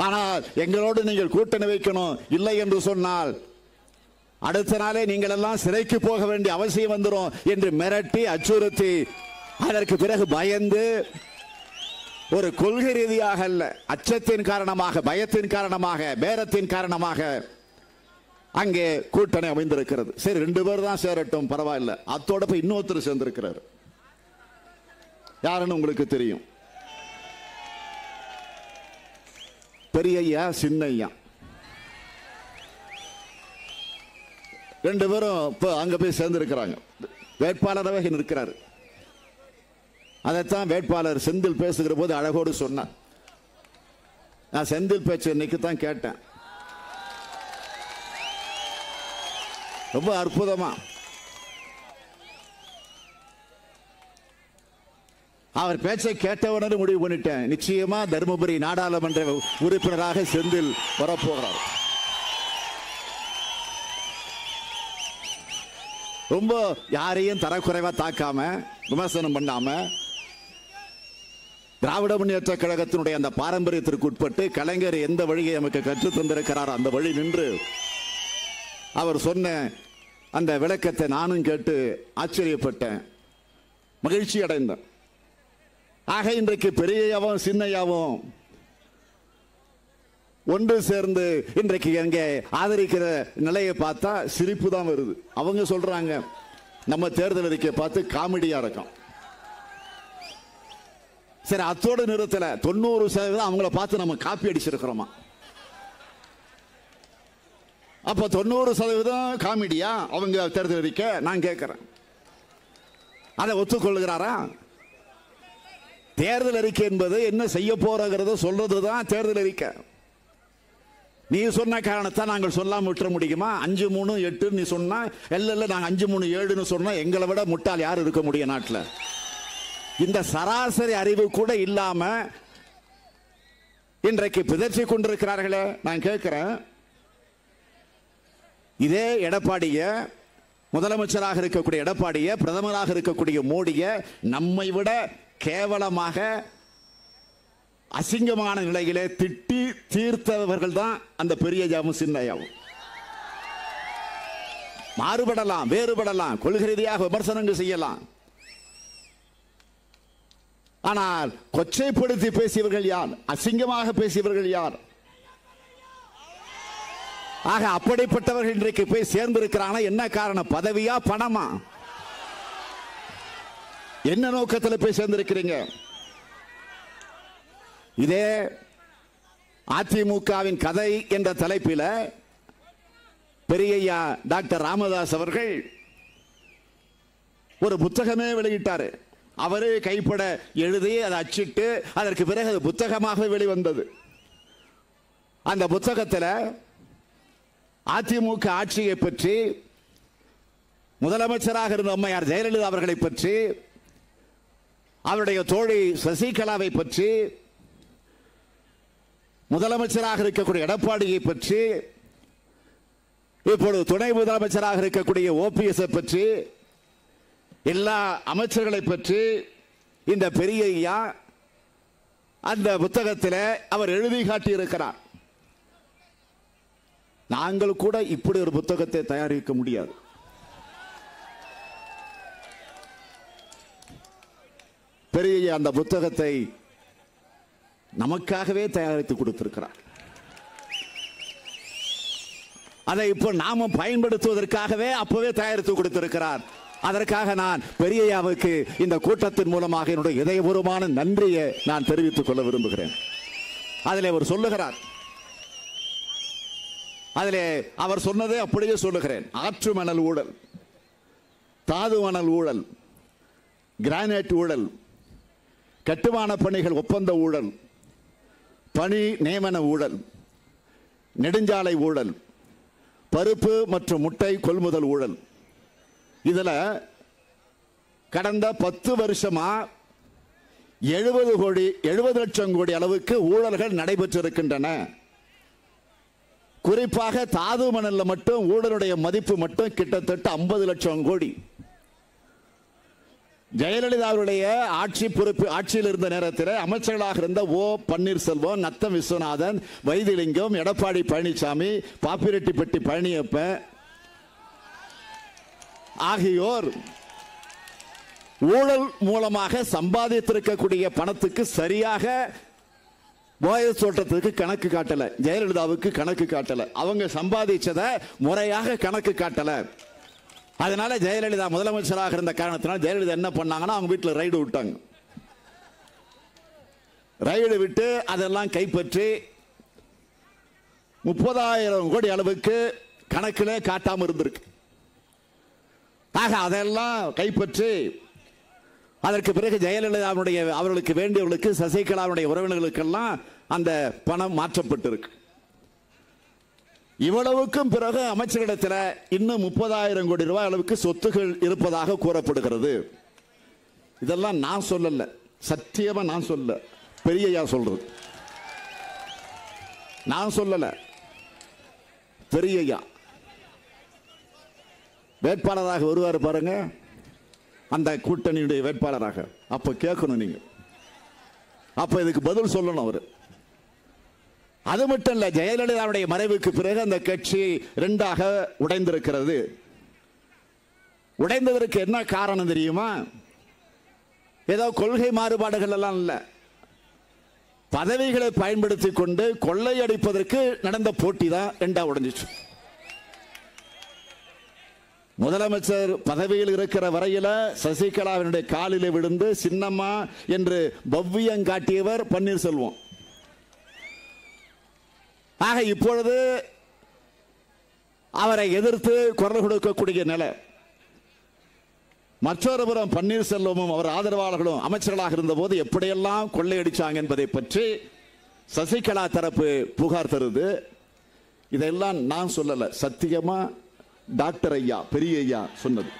ஆனால் எங்களோடு நீங்கள் கூட்டணி வைக்கணும். இல்லை என்று சொன்னால் அடுத்த நாளே நீங்கள் எல்லாம் சிறைக்கு போக வேண்டிய அவசியம் வந்துடும் என்று மிரட்டி அச்சுறுத்தி, அதற்கு பிறகு பயந்து, ஒரு கொள்கை ரீதியாக அல்ல, அச்சத்தின் காரணமாக, பயத்தின் காரணமாக, பேரத்தின் காரணமாக அங்கே கூட்டணி அமைந்திருக்கிறது. சரி, 2 பேர் தான் சேரட்டும், பரவாயில்ல. அத்தோட போய் இன்னொருத்தர் சேர்ந்திருக்கிறார். யாருன்னு உங்களுக்கு தெரியும், பெரியய்யா, சின்னையா. 2 பேரும் இப்போ அங்க போய் சேர்ந்திருக்கிறாங்க. வேட்பாளராக இருக்கிறார். அதைத்தான் வேட்பாளர் செந்தில் பேசுகிற போது அழகோடு சொன்னார். நான் செந்தில் பேச்சு இன்னைக்கு தான் கேட்டேன், ரொம்ப அற்புதமா. அவர் பேச்சை கேட்டவுடனே முடிவு பண்ணிட்டேன், நிச்சயமா தருமபுரி நாடாளுமன்ற உறுப்பினராக செந்தில் வரப்போகிறார். ரொம்ப யாரையும் தரக்குறைவா தாக்காம விமர்சனம் பண்ணாம திராவிட முன்னேற்ற கழகத்தினுடைய அந்த பாரம்பரியத்திற்கு உட்பட்டு கலைஞர் எந்த வழியை நமக்கு கற்றுத் தந்திருக்கிறார் அந்த வழி நின்று அவர் சொன்ன அந்த விளக்கத்தை நானும் கேட்டு ஆச்சரியப்பட்டேன், மகிழ்ச்சி அடைந்தேன். ஆக இன்றைக்கு பெரியயாவும் சின்னையாவும் ஒன்று சேர்ந்து இன்றைக்கு எங்க ஆதரிக்கிற நிலையை பார்த்தா சிரிப்பு தான் வருது. அவங்க சொல்றாங்க நம்ம தேர்தல் அறிக்கை பார்த்து காமெடியா இருக்கும். சரி, அத்தோடு நிறுத்தல. 90% அவங்கள பார்த்து நம்ம காப்பி அடிச்சிருக்கிறோமா? அப்ப 90% காமெடியா அவங்க தேர்தல் அறிக்கை? நான் கேட்கிறேன், அதை ஒத்துக்கொள்கிறாரா? தேர்தல் அறிக்கை என்பது என்ன செய்ய போறங்கிறத சொல்றதுதான் தேர்தல் அறிக்கை. நீ சொன்ன காரணத்தை நாங்கள் சொல்லாம விட்டுற முடியுமா? 5-3-8 நீ சொன்னா, இல்ல நாங்க 5-3-7 சொன்னா எங்களை விட முட்டாள் யார் இருக்க முடியும் நாட்டில்? இந்த சராசரி அறிவு கூட இல்லாம இன்றைக்கு பிதற்றி கொண்டிருக்கிறார்களே. நான் கேட்கிறேன், இதே எடப்பாடிய, முதலமைச்சராக இருக்கக்கூடிய எடப்பாடிய, பிரதமராக இருக்கக்கூடிய மோடிய நம்மை விட கேவலமாக அசிங்கமான நிலையிலே திட்டி தீர்த்தவர்கள் தான் அந்த பெரியயாவும் சின்னையாவும். மாறுபடலாம், வேறுபடலாம், கொள்கை ரீதியாக விமர்சனங்கள் செய்யலாம், ஆனால் கொச்சைப்படுத்தி பேசியவர்கள் யார்? அசிங்கமாக பேசியவர்கள் யார்? ஆக அப்படிப்பட்டவர்கள் இன்றைக்கு போய் சேர்ந்திருக்கிறாங்க. என்ன காரணம்? பதவியா, பணமா? என்ன நோக்கத்தில் போய் சேர்ந்திருக்கிறீங்க? இதே அதிமுகவின் கதை என்ற தலைப்பில் பெரியய்யா டாக்டர் ராமதாஸ் அவர்கள் ஒரு புத்தகமே வெளியிட்டார். அவரே கைப்பட எழுதி அதை அச்சிட்டு அதற்கு பிறகு அது புத்தகமாக வெளிவந்தது. அந்த புத்தகத்தில் அதிமுக ஆட்சியை பற்றி, முதலமைச்சராக இருந்த அம்மையார் ஜெயலலிதா அவர்களை பற்றி, அவருடைய தோழி சசிகலாவை பற்றி, முதலமைச்சராக இருக்கக்கூடிய எடப்பாடியை பற்றி, இப்பொழுது துணை முதலமைச்சராக இருக்கக்கூடிய ஓபிஎஸ் பற்றி, எல்லா அமைச்சர்களை பற்றி இந்த பெரியய்யா அந்த புத்தகத்தில் அவர் எழுதி காட்டியிருக்கிறார். நாங்கள் கூட இப்படி ஒரு புத்தகத்தை தயாரிக்க முடியாது. பெரியய்யா அந்த புத்தகத்தை நமக்காகவே தயாரித்து கொடுத்திருக்கிறார். அதை இப்போ நாம பயன்படுத்துவதற்காகவே அப்பவே தயாரித்து கொடுத்திருக்கிறார். அதற்காக நான் பெரியய்யாவுக்கு இந்த கூட்டத்தின் மூலமாக என்னுடைய இதயபூர்வமான நன்றியை நான் தெரிவித்துக் கொள்ள விரும்புகிறேன். அதில் அவர் சொல்லுகிறார், அதிலே அவர் சொன்னதை அப்படியே சொல்லுகிறேன். ஆற்று மணல் ஊழல், தாது மணல் ஊழல், கிரானைட் ஊழல், கட்டுமான பணிகள் ஒப்பந்த ஊழல், பணி நியமன ஊழல், நெடுஞ்சாலை ஊழல், பருப்பு மற்றும் முட்டை கொள்முதல் ஊழல். இதுல கடந்த 10 வருஷமா 70 லட்சம் கோடி அளவுக்கு ஊழல்கள் நடைபெற்றிருக்கின்றன. குறிப்பாக தாது மணல்ல மட்டும் ஊழலுடைய மதிப்பு மட்டும் கிட்டத்தட்ட 50 லட்சம் கோடி. ஜெயலலிதாவுடைய ஆட்சியில் இருந்த நேரத்தில் அமைச்சர்களாக இருந்த ஓ பன்னீர்செல்வம், நத்தம் விஸ்வநாதன், வைத்திலிங்கம், எடப்பாடி பழனிசாமி, பாப்பிரெட்டிப்பட்டி பழனியப்பன் ஆகியோர் ஊழல் மூலமாக சம்பாதித்திருக்கக்கூடிய பணத்துக்கு சரியாக போயஸ் தோட்டத்துக்கு கணக்கு காட்டல, ஜெயலலிதாவுக்கு கணக்கு காட்டல, அவங்க சம்பாதிச்சதை முறையாக கணக்கு காட்டல. அதனால ஜெயலலிதா முதலமைச்சராக இருந்த காரணத்தினால் ஜெயலலிதா என்ன பண்ணாங்கன்னா அவங்க வீட்டில் ரைடு விட்டாங்க. ரைடு விட்டு அதெல்லாம் கைப்பற்றி 30,000 கோடி அளவுக்கு கணக்கிலே காட்டாமல் இருந்திருக்கு. ஆக அதெல்லாம் கைப்பற்றி அதற்கு பிறகு ஜெயலலிதாவுடைய அவர்களுக்கு வேண்டியவர்களுக்கு, சசிகலாவுடைய உறவினர்களுக்கெல்லாம் அந்த பணம் மாற்றப்பட்டிருக்கு. இவ்வளவுக்கும் பிறகு அமைச்சரிடத்தில் இன்னும் 30,000 கோடி ரூபாய் அளவுக்கு சொத்துகள் இருப்பதாக கூறப்படுகிறது. இதெல்லாம் நான் சொல்லல, சத்தியமா நான் சொல்ல, பெரியய்யா சொல்றது, நான் சொல்லல, பெரியய்யா. வேட்பாளராக வருவார் பாருங்க, அந்த கூட்டணியுடைய வேட்பாளராக. அப்ப கேட்கணும் நீங்க, அப்ப இதுக்கு பதில் சொல்லணும் அவர். அது மட்டும் இல்ல, ஜெயலலிதாவுடைய மறைவுக்கு பிறகு அந்த கட்சி இரண்டாக உடைந்திருக்கிறது. உடைந்ததற்கு என்ன காரணம் தெரியுமா? ஏதோ கொள்கை மாறுபாடுகள் எல்லாம் இல்ல, பதவிகளை பயன்படுத்தி கொண்டு கொள்ளையடிப்பதற்கு நடந்த போட்டி தான் ரெண்டா உடைஞ்சிச்சு. முதலமைச்சர் பதவியில் இருக்கிற வரையில சசிகலாவினுடைய காலிலே விழுந்து சின்னம்மா என்று பவ்வியம் காட்டியவர் பன்னீர்செல்வம். ஆக இப்பொழுது அவரை எதிர்த்து குரல் கொடுக்கக்கூடிய நிலை. மற்றொரு புறம் பன்னீர்செல்வமும் அவர் ஆதரவாளர்களும் அமைச்சர்களாக இருந்த போது எப்படியெல்லாம் கொள்ளையடிச்சாங்க என்பதை பற்றி சசிகலா தரப்பு புகார் தருது. இதெல்லாம் நான் சொல்லல, சத்தியமா டாக்டர் ஐயா, பெரிய ஐயா சொன்னது.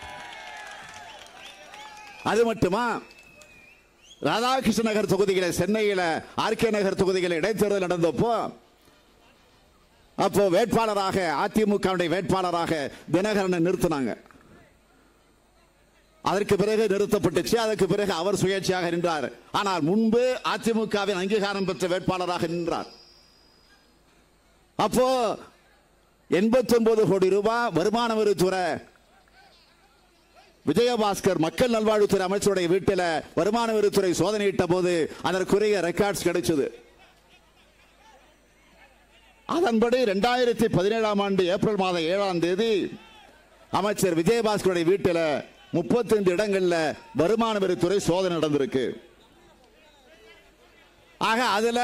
அது மட்டுமா, ராதாகிருஷ்ண நகர் தொகுதிகளை, சென்னையில ஆர்கே நகர் தொகுதிகளை இடைத்தேர்தல் நடந்தப்போ அப்போ வேட்பாளராக அதிமுக வேட்பாளராக தினகரனை நிறுத்தினாங்க. அதற்கு பிறகு நிறுத்தப்பட்டுச்சு. அதற்கு பிறகு அவர் சுயேட்சையாக நின்றார். ஆனால் முன்பு அதிமுகவின் அங்கீகாரம் பெற்ற வேட்பாளராக நின்றார். அப்போ 89 கோடி ரூபாய் வருமான வரித்துறை விஜயபாஸ்கர் மக்கள் நல்வாழ்வுத்துறை அமைச்சருடைய வீட்டில் வருமான வரித்துறை சோதனையிட்ட போது அதற்குரிய ரெக்கார்ட்ஸ் கிடைச்சது. அதன்படி 2017 ஆண்டு ஏப்ரல் மாதம் 7ஆம் தேதி அமைச்சர் விஜயபாஸ்கருடைய வீட்டில் 35 இடங்கள்ல வருமான வரித்துறை சோதனை நடந்திருக்கு. ஆக அதுல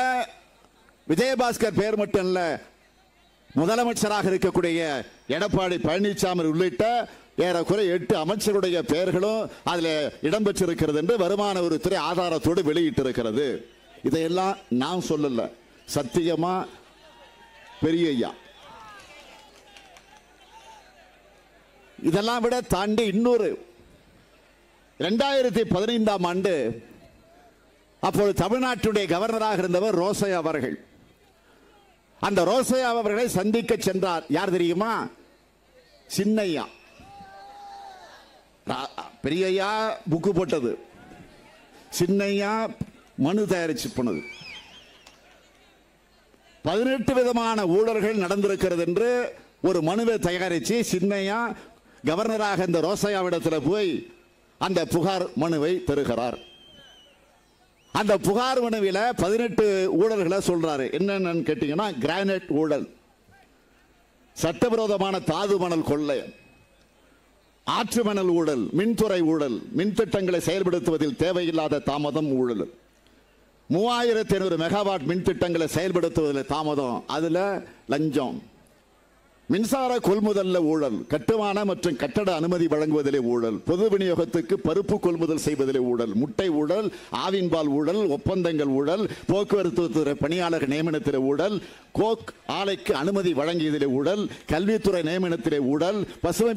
விஜயபாஸ்கர் பெயர் மட்டும் இல்ல, முதலமைச்சராக இருக்கக்கூடிய எடப்பாடி பழனிசாமி உள்ளிட்ட ஏறக்குறைய 8 அமைச்சருடைய பெயர்களும் அதில் இடம்பெற்றிருக்கிறது என்று வருமான வரித்துறை ஆதாரத்தோடு வெளியிட்டிருக்கிறது. இதையெல்லாம் நான் சொல்லல, சத்தியமா பெரிய ஐயா. இதெல்லாம் விட தாண்டி இன்னொரு 2015 ஆண்டு அப்போது தமிழ்நாட்டுடைய கவர்னராக இருந்தவர் ரோசையா அவர்கள். அந்த ரோசையா அவர்களை சந்திக்க சென்றார். யார் தெரியுமா? சின்னையா. பெரியய்யா புக்கு போட்டது, சின்னையா மனு தயாரிச்சு போனது. 18 விதமான ஊழல்கள் நடந்திருக்கிறது என்று ஒரு மனுவை தயாரிச்சு சின்னையா கவர்னராக இந்த ரோசையாவிடத்தில் போய் அந்த புகார் மனுவை தருகிறார். அந்த புகார் மனுவில் 18 ஊழல்களை சொல்றாரு. என்னன்னு கேட்டீங்கன்னா, கிரானைட் ஊழல், சட்டவிரோதமான தாது மணல் கொள்ளை, ஆற்று மணல் ஊழல், மின்துறை ஊழல், மின் திட்டங்களை செயல்படுத்துவதில் தேவையில்லாத தாமதம் ஊழல், 3500 மெகாவாட் மின் திட்டங்களை செயல்படுத்துவதில் தாமதம், அதுல லஞ்சம், மின்சார கொள்முதல்ல ஊழல், கட்டுமான மற்றும் கட்டட அனுமதி வழங்குவதிலே ஊழல், பொது விநியோகத்துக்கு பருப்பு கொள்முதல் செய்வதிலே ஊழல், முட்டை ஊழல், ஆவின்பால் ஊழல், ஒப்பந்தங்கள் ஊழல், போக்குவரத்து துறை பணியாளர் நியமனத்திலே ஊழல், கோக் ஆலைக்கு அனுமதி வழங்கியதிலே ஊழல், கல்வித்துறை நியமனத்திலே ஊழல், பசுமை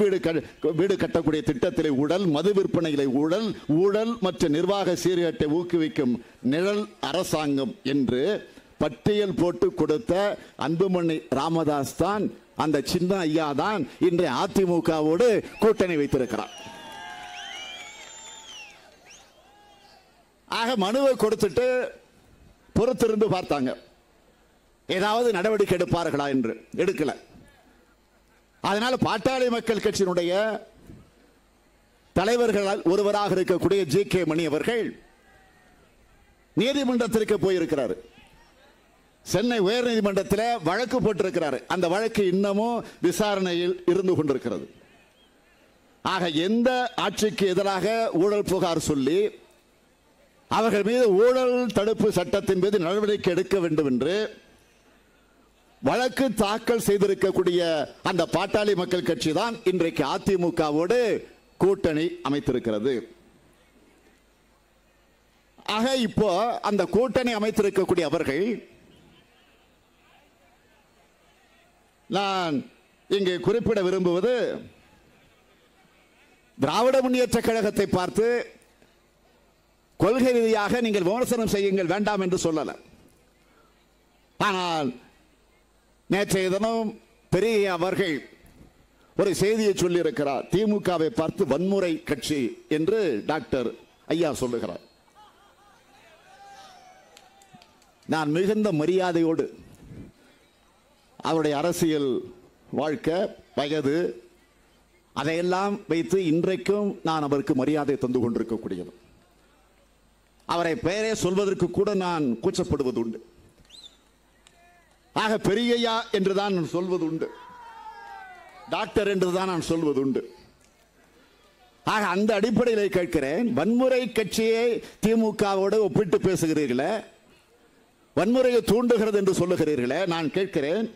வீடு கட்டக்கூடிய திட்டத்திலே ஊழல், மது விற்பனையிலே ஊழல், ஊழல் மற்றும் நிர்வாக சீர்கேட்டை ஊக்குவிக்கும் நிழல் அரசாங்கம் என்று பட்டியல் போட்டு கொடுத்த அன்புமணி ராமதாஸ் தான், அந்த சின்ன ஐயா தான் இன்றைய அதிமுகவோடு கூட்டணி வைத்திருக்கிறார். ஆக மனுவை கொடுத்துட்டு பொறுத்திருந்து பார்த்தாங்க, ஏதாவது நடவடிக்கை எடுப்பார்களா என்று. எடுக்கல. அதனால பாட்டாளி மக்கள் கட்சியினுடைய தலைவர்கள் ஒருவராக இருக்கக்கூடிய ஜி.கே. மணி அவர்கள் நீதிமன்றத்திற்கு போயிருக்கிறார். சென்னை உயர் நீதிமன்றத்தில் வழக்கு போட்டிருக்கிறார். அந்த வழக்கு இன்னமும் விசாரணையில் இருந்து கொண்டிருக்கிறது. ஆக எந்த ஆட்சிக்கு எதிராக ஊழல் புகார் சொல்லி அவர்கள் மீது ஊழல் தடுப்பு சட்டத்தின் மீது நடவடிக்கை எடுக்க வேண்டும் என்று வழக்கு தாக்கல் செய்திருக்கக்கூடிய அந்த பாட்டாளி மக்கள் கட்சி தான் இன்றைக்கு அதிமுகவோடு கூட்டணி அமைத்திருக்கிறது. ஆக இப்போ அந்த கூட்டணி அமைத்திருக்கக்கூடிய அவர்கள், நான் இங்கு குறிப்பிட விரும்புவது, திராவிட முன்னேற்ற கழகத்தை பார்த்து கொள்கை ரீதியாக நீங்கள் விமர்சனம் செய்யுங்கள், வேண்டாம் என்று சொல்லல. ஆனால் நேற்றைய தினம் பெரிய அவர்கள் ஒரு செய்தியை சொல்லி இருக்கிறார். திமுகவை பார்த்து வன்முறை கட்சி என்று டாக்டர் ஐயா சொல்லுகிறார். நான் மிகுந்த மரியாதையோடு அவருடைய அரசியல் வாழ்க்கை, வயது, அதையெல்லாம் வைத்து இன்றைக்கும் நான் அவருக்கு மரியாதை தந்து கொண்டிருக்கக்கூடியது. அவரை பெயரே சொல்வதற்கு கூட நான் கூச்சப்படுவது உண்டு. ஆக பெரியய்யா என்றுதான் நான் சொல்வது உண்டு, டாக்டர் என்றுதான் நான் சொல்வது உண்டு. ஆக அந்த அடிப்படையில் கேட்கிறேன், வன்முறை கட்சியை திமுகவோடு ஒப்பிட்டு பேசுகிறீர்களே, வன்முறையை தூண்டுகிறது என்று சொல்லுகிறீர்களே, நான் கேட்கிறேன்,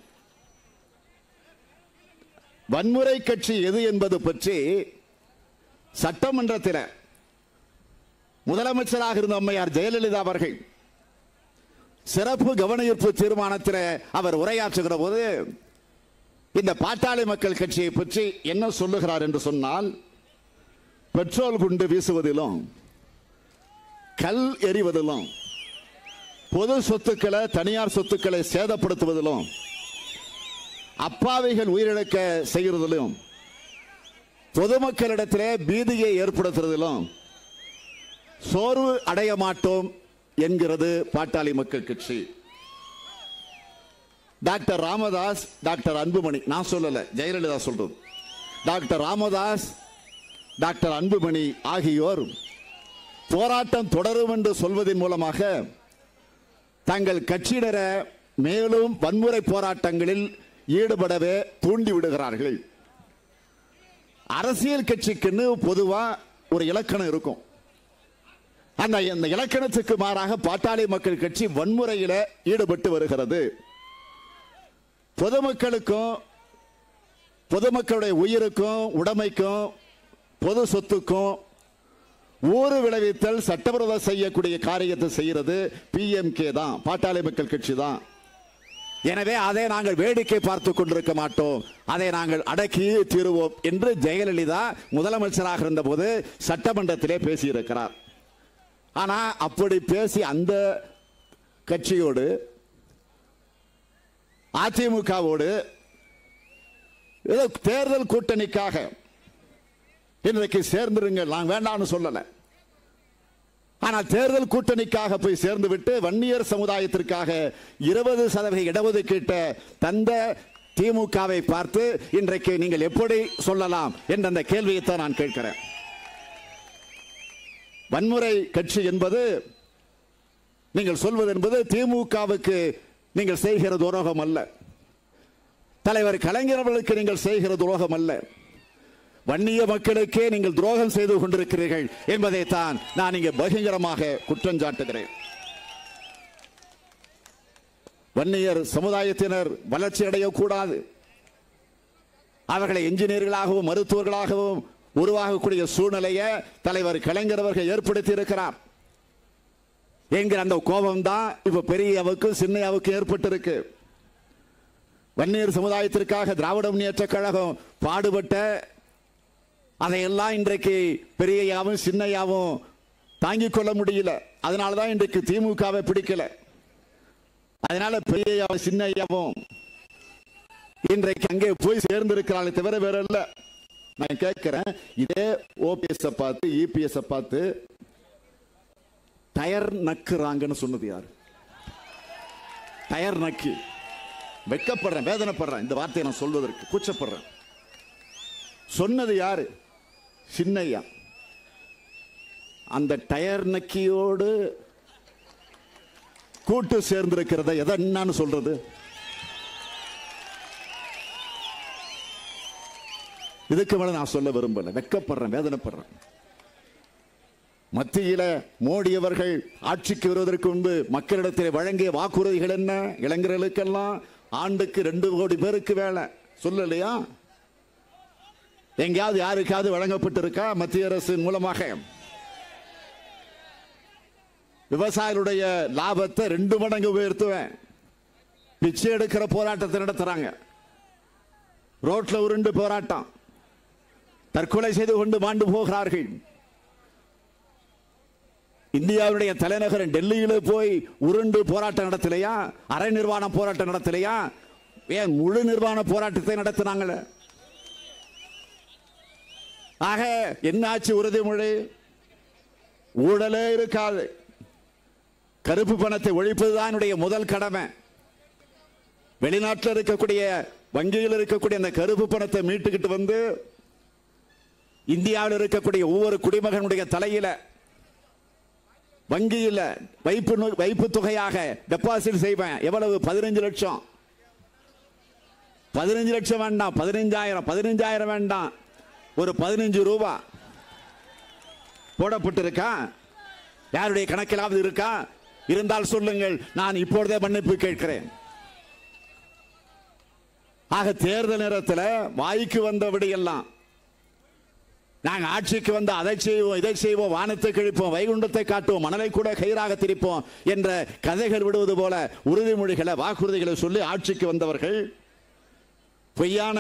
வன்முறை கட்சி எது என்பது பற்றி சட்டமன்றத்தில் முதலமைச்சராக இருந்த அம்மையார் ஜெயலலிதா அவர்கள் சிறப்பு கவனஈர்ப்பு தீர்மானத்தில் அவர் உரையாற்றுகிற போது இந்த பாட்டாளி மக்கள் கட்சியை பற்றி என்ன சொல்லுகிறார் என்று சொன்னால், பெட்ரோல் குண்டு வீசுவதிலும் கல் எறிவதிலும் பொது சொத்துக்களை தனியார் சொத்துக்களை சேதப்படுத்துவதிலும் அப்பாவிகள் உயிரிழக்க செய்கிறதிலும் பொதுமக்களிடத்திலே பீதியை ஏற்படுத்துவதிலும் சோர்வு அடைய மாட்டோம் என்கிறது பாட்டாளி மக்கள் கட்சி. டாக்டர் ராமதாஸ், டாக்டர் அன்புமணி, நான் சொல்லல, ஜெயலலிதா சொல்றது, டாக்டர் ராமதாஸ், டாக்டர் அன்புமணி ஆகியோர் போராட்டம் தொடரும் என்று சொல்வதன் மூலமாக தங்கள் கட்சியினரை மேலும் வன்முறை போராட்டங்களில் ஈடுபடவே தூண்டி விடுகிறார்கள். அரசியல் கட்சிக்குன்னு பொதுவா ஒரு இலக்கணம் இருக்கும். அந்த இலக்கணத்துக்கு மாறாக பாட்டாளி மக்கள் கட்சி வன்முறையில் ஈடுபட்டு வருகிறது. பொதுமக்களுக்கும் பொதுமக்களுடைய உயிருக்கும் உடைமைக்கும் பொது சொத்துக்கும் ஊறு விளைவித்தல் சட்டவிரோதம் செய்யக்கூடிய காரியத்தை செய்கிறது பிஎம்கே தான், பாட்டாளி மக்கள் கட்சி தான். எனவே அதை நாங்கள் வேடிக்கை பார்த்து கொண்டிருக்க மாட்டோம், அதை நாங்கள் அடக்கி தீருவோம் என்று ஜெயலலிதா முதலமைச்சராக இருந்த போது சட்டமன்றத்திலே பேசியிருக்கிறார். ஆனா அப்படி பேசி அந்த கட்சியோடு அதிமுகவோடு ஏதோ தேர்தல் கூட்டணிக்காக இன்றைக்கு சேர்ந்துருங்கள், நான் வேண்டாம்னு சொல்லல, ஆனால் தேர்தல் கூட்டணிக்காக போய் சேர்ந்து விட்டு வன்னியர் சமுதாயத்திற்காக 20% இடஒதுக்கீட்டை தந்த திமுகவை பார்த்து இன்றைக்கு நீங்கள் எப்படி சொல்லலாம் என்ற அந்த கேள்வியைத்தான் நான் கேட்கிறேன். வன்முறை கட்சி என்பது நீங்கள் சொல்வது என்பது திமுகவுக்கு நீங்கள் செய்கிற துரோகம் அல்ல, தலைவர் கலைஞர் அவர்களுக்கு நீங்கள் செய்கிற துரோகம் அல்ல, வன்னிய மக்களுக்கே நீங்கள் துரோகம் செய்து கொண்டிருக்கிறீர்கள் என்பதைத்தான் நான் இங்கே பகிரங்கமாக குற்றம் சாட்டுகிறேன். வன்னியர் சமுதாயத்தினர் வளர்ச்சி அடையக்கூடாது, அவர்களை என்ஜினியர்களாகவும் மருத்துவர்களாகவும் உருவாகக்கூடிய சூழ்நிலையை தலைவர் கலைஞர் அவர்கள் ஏற்படுத்தி இருக்கிறார் என்கிற அந்த கோபம் தான் இப்ப பெரியவுக்கும் சின்னையாவுக்கும் ஏற்பட்டிருக்கு. வன்னியர் சமுதாயத்திற்காக திராவிட முன்னேற்ற கழகம் பாடுபட்ட அதையெல்லாம் இன்றைக்கு பெரியயாவும் சின்னையாவும் தாங்கிக் கொள்ள முடியல. அதனாலதான் இன்றைக்கு திமுகவை பிடிக்கல. அதனால பெரியயாவும் சின்னையாவும் இன்றைக்கு அங்கே போய் சேர்ந்திருக்கிறாளே தவிர வேற இல்ல. நான் கேட்கிறேன், இதே ஓபிஎஸ் பார்த்து இபிஎஸ் பார்த்து டயர் நக்குறாங்கன்னு சொன்னது யாரு? டயர் நக்கி வெட்கப்படுறேன், வேதனைப்படுறேன், இந்த வார்த்தையை நான் சொல்வதற்கு கூச்சப்படுறேன். சொன்னது யாரு? சின்னையா. அந்த டயர் நக்கியோடு கூட்டு சேர்ந்திருக்கிறத எதை என்னன்னு சொல்றது? இதுக்கு மேல நான் சொல்ல விரும்பல, வெட்கப்படுறேன், வேதனைப்படுறேன். மத்தியில மோடி அவர்கள் ஆட்சிக்கு வருவதற்கு முன்பு மக்களிடத்தில் வழங்கிய வாக்குறுதிகள் என்ன? இளைஞர்களுக்கெல்லாம் ஆண்டுக்கு 2 கோடி பேருக்கு வேலை சொல்லலையா? எங்கேயாவது யாருக்காவது வழங்கப்பட்டிருக்கா? மத்திய அரசின் மூலமாக விவசாயிகளுடைய லாபத்தை 2 மடங்கு உயர்த்துவேன். பிச்சை எடுக்கிற போராட்டத்தை நடத்துறாங்க, ரோட்ல உருண்டு போராட்டம், தற்கொலை செய்து கொண்டு மாண்டு போகிறார்கள். இந்தியாவுடைய தலைநகர் டெல்லியில போய் உருண்டு போராட்டம் நடத்தலையா? அரை நிர்வாண போராட்டம் நடத்தலையா? ஏன் முழு நிர்வாண போராட்டத்தை நடத்தினாங்களே? ஆக என்னாச்சு உறுதிமொழி? ஊழலே இருக்காது, கருப்பு பணத்தை ஒழிப்பதுதான் என்னுடைய முதல் கடமை. வெளிநாட்டில் இருக்கக்கூடிய வங்கியில் இருக்கக்கூடிய அந்த கருப்பு பணத்தை மீட்டுக்கிட்டு வந்து இந்தியாவில் இருக்கக்கூடிய ஒவ்வொரு குடிமகனுடைய தலையில வங்கியில் வைப்பு தொகையாக டெபாசிட் செய்வேன். எவ்வளவு? 15 லட்சம். 15 லட்சம் வேண்டாம், 15,000 வேண்டாம், ஒரு 15 ரூபா போடப்பட்டிருக்கா? யாருடைய கணக்கிலாவது இருக்கா? இருந்தால் சொல்லுங்கள், நான் இப்பொழுதே மன்னிப்பு கேட்கிறேன். ஆக தேர்தல் நேரத்தில் வாய்க்கு வந்தபடி எல்லாம் நாங்கள் ஆட்சிக்கு வந்து அதை செய்வோம், இதை செய்வோம், வானத்தை கிழிப்போம், வைகுண்டத்தை காட்டுவோம், மணலை கூட கயிறாக திரிப்போம் என்ற கதைகள் விடுவது போல உறுதிமொழிகளை, வாக்குறுதிகளை சொல்லி ஆட்சிக்கு வந்தவர்கள், பொய்யான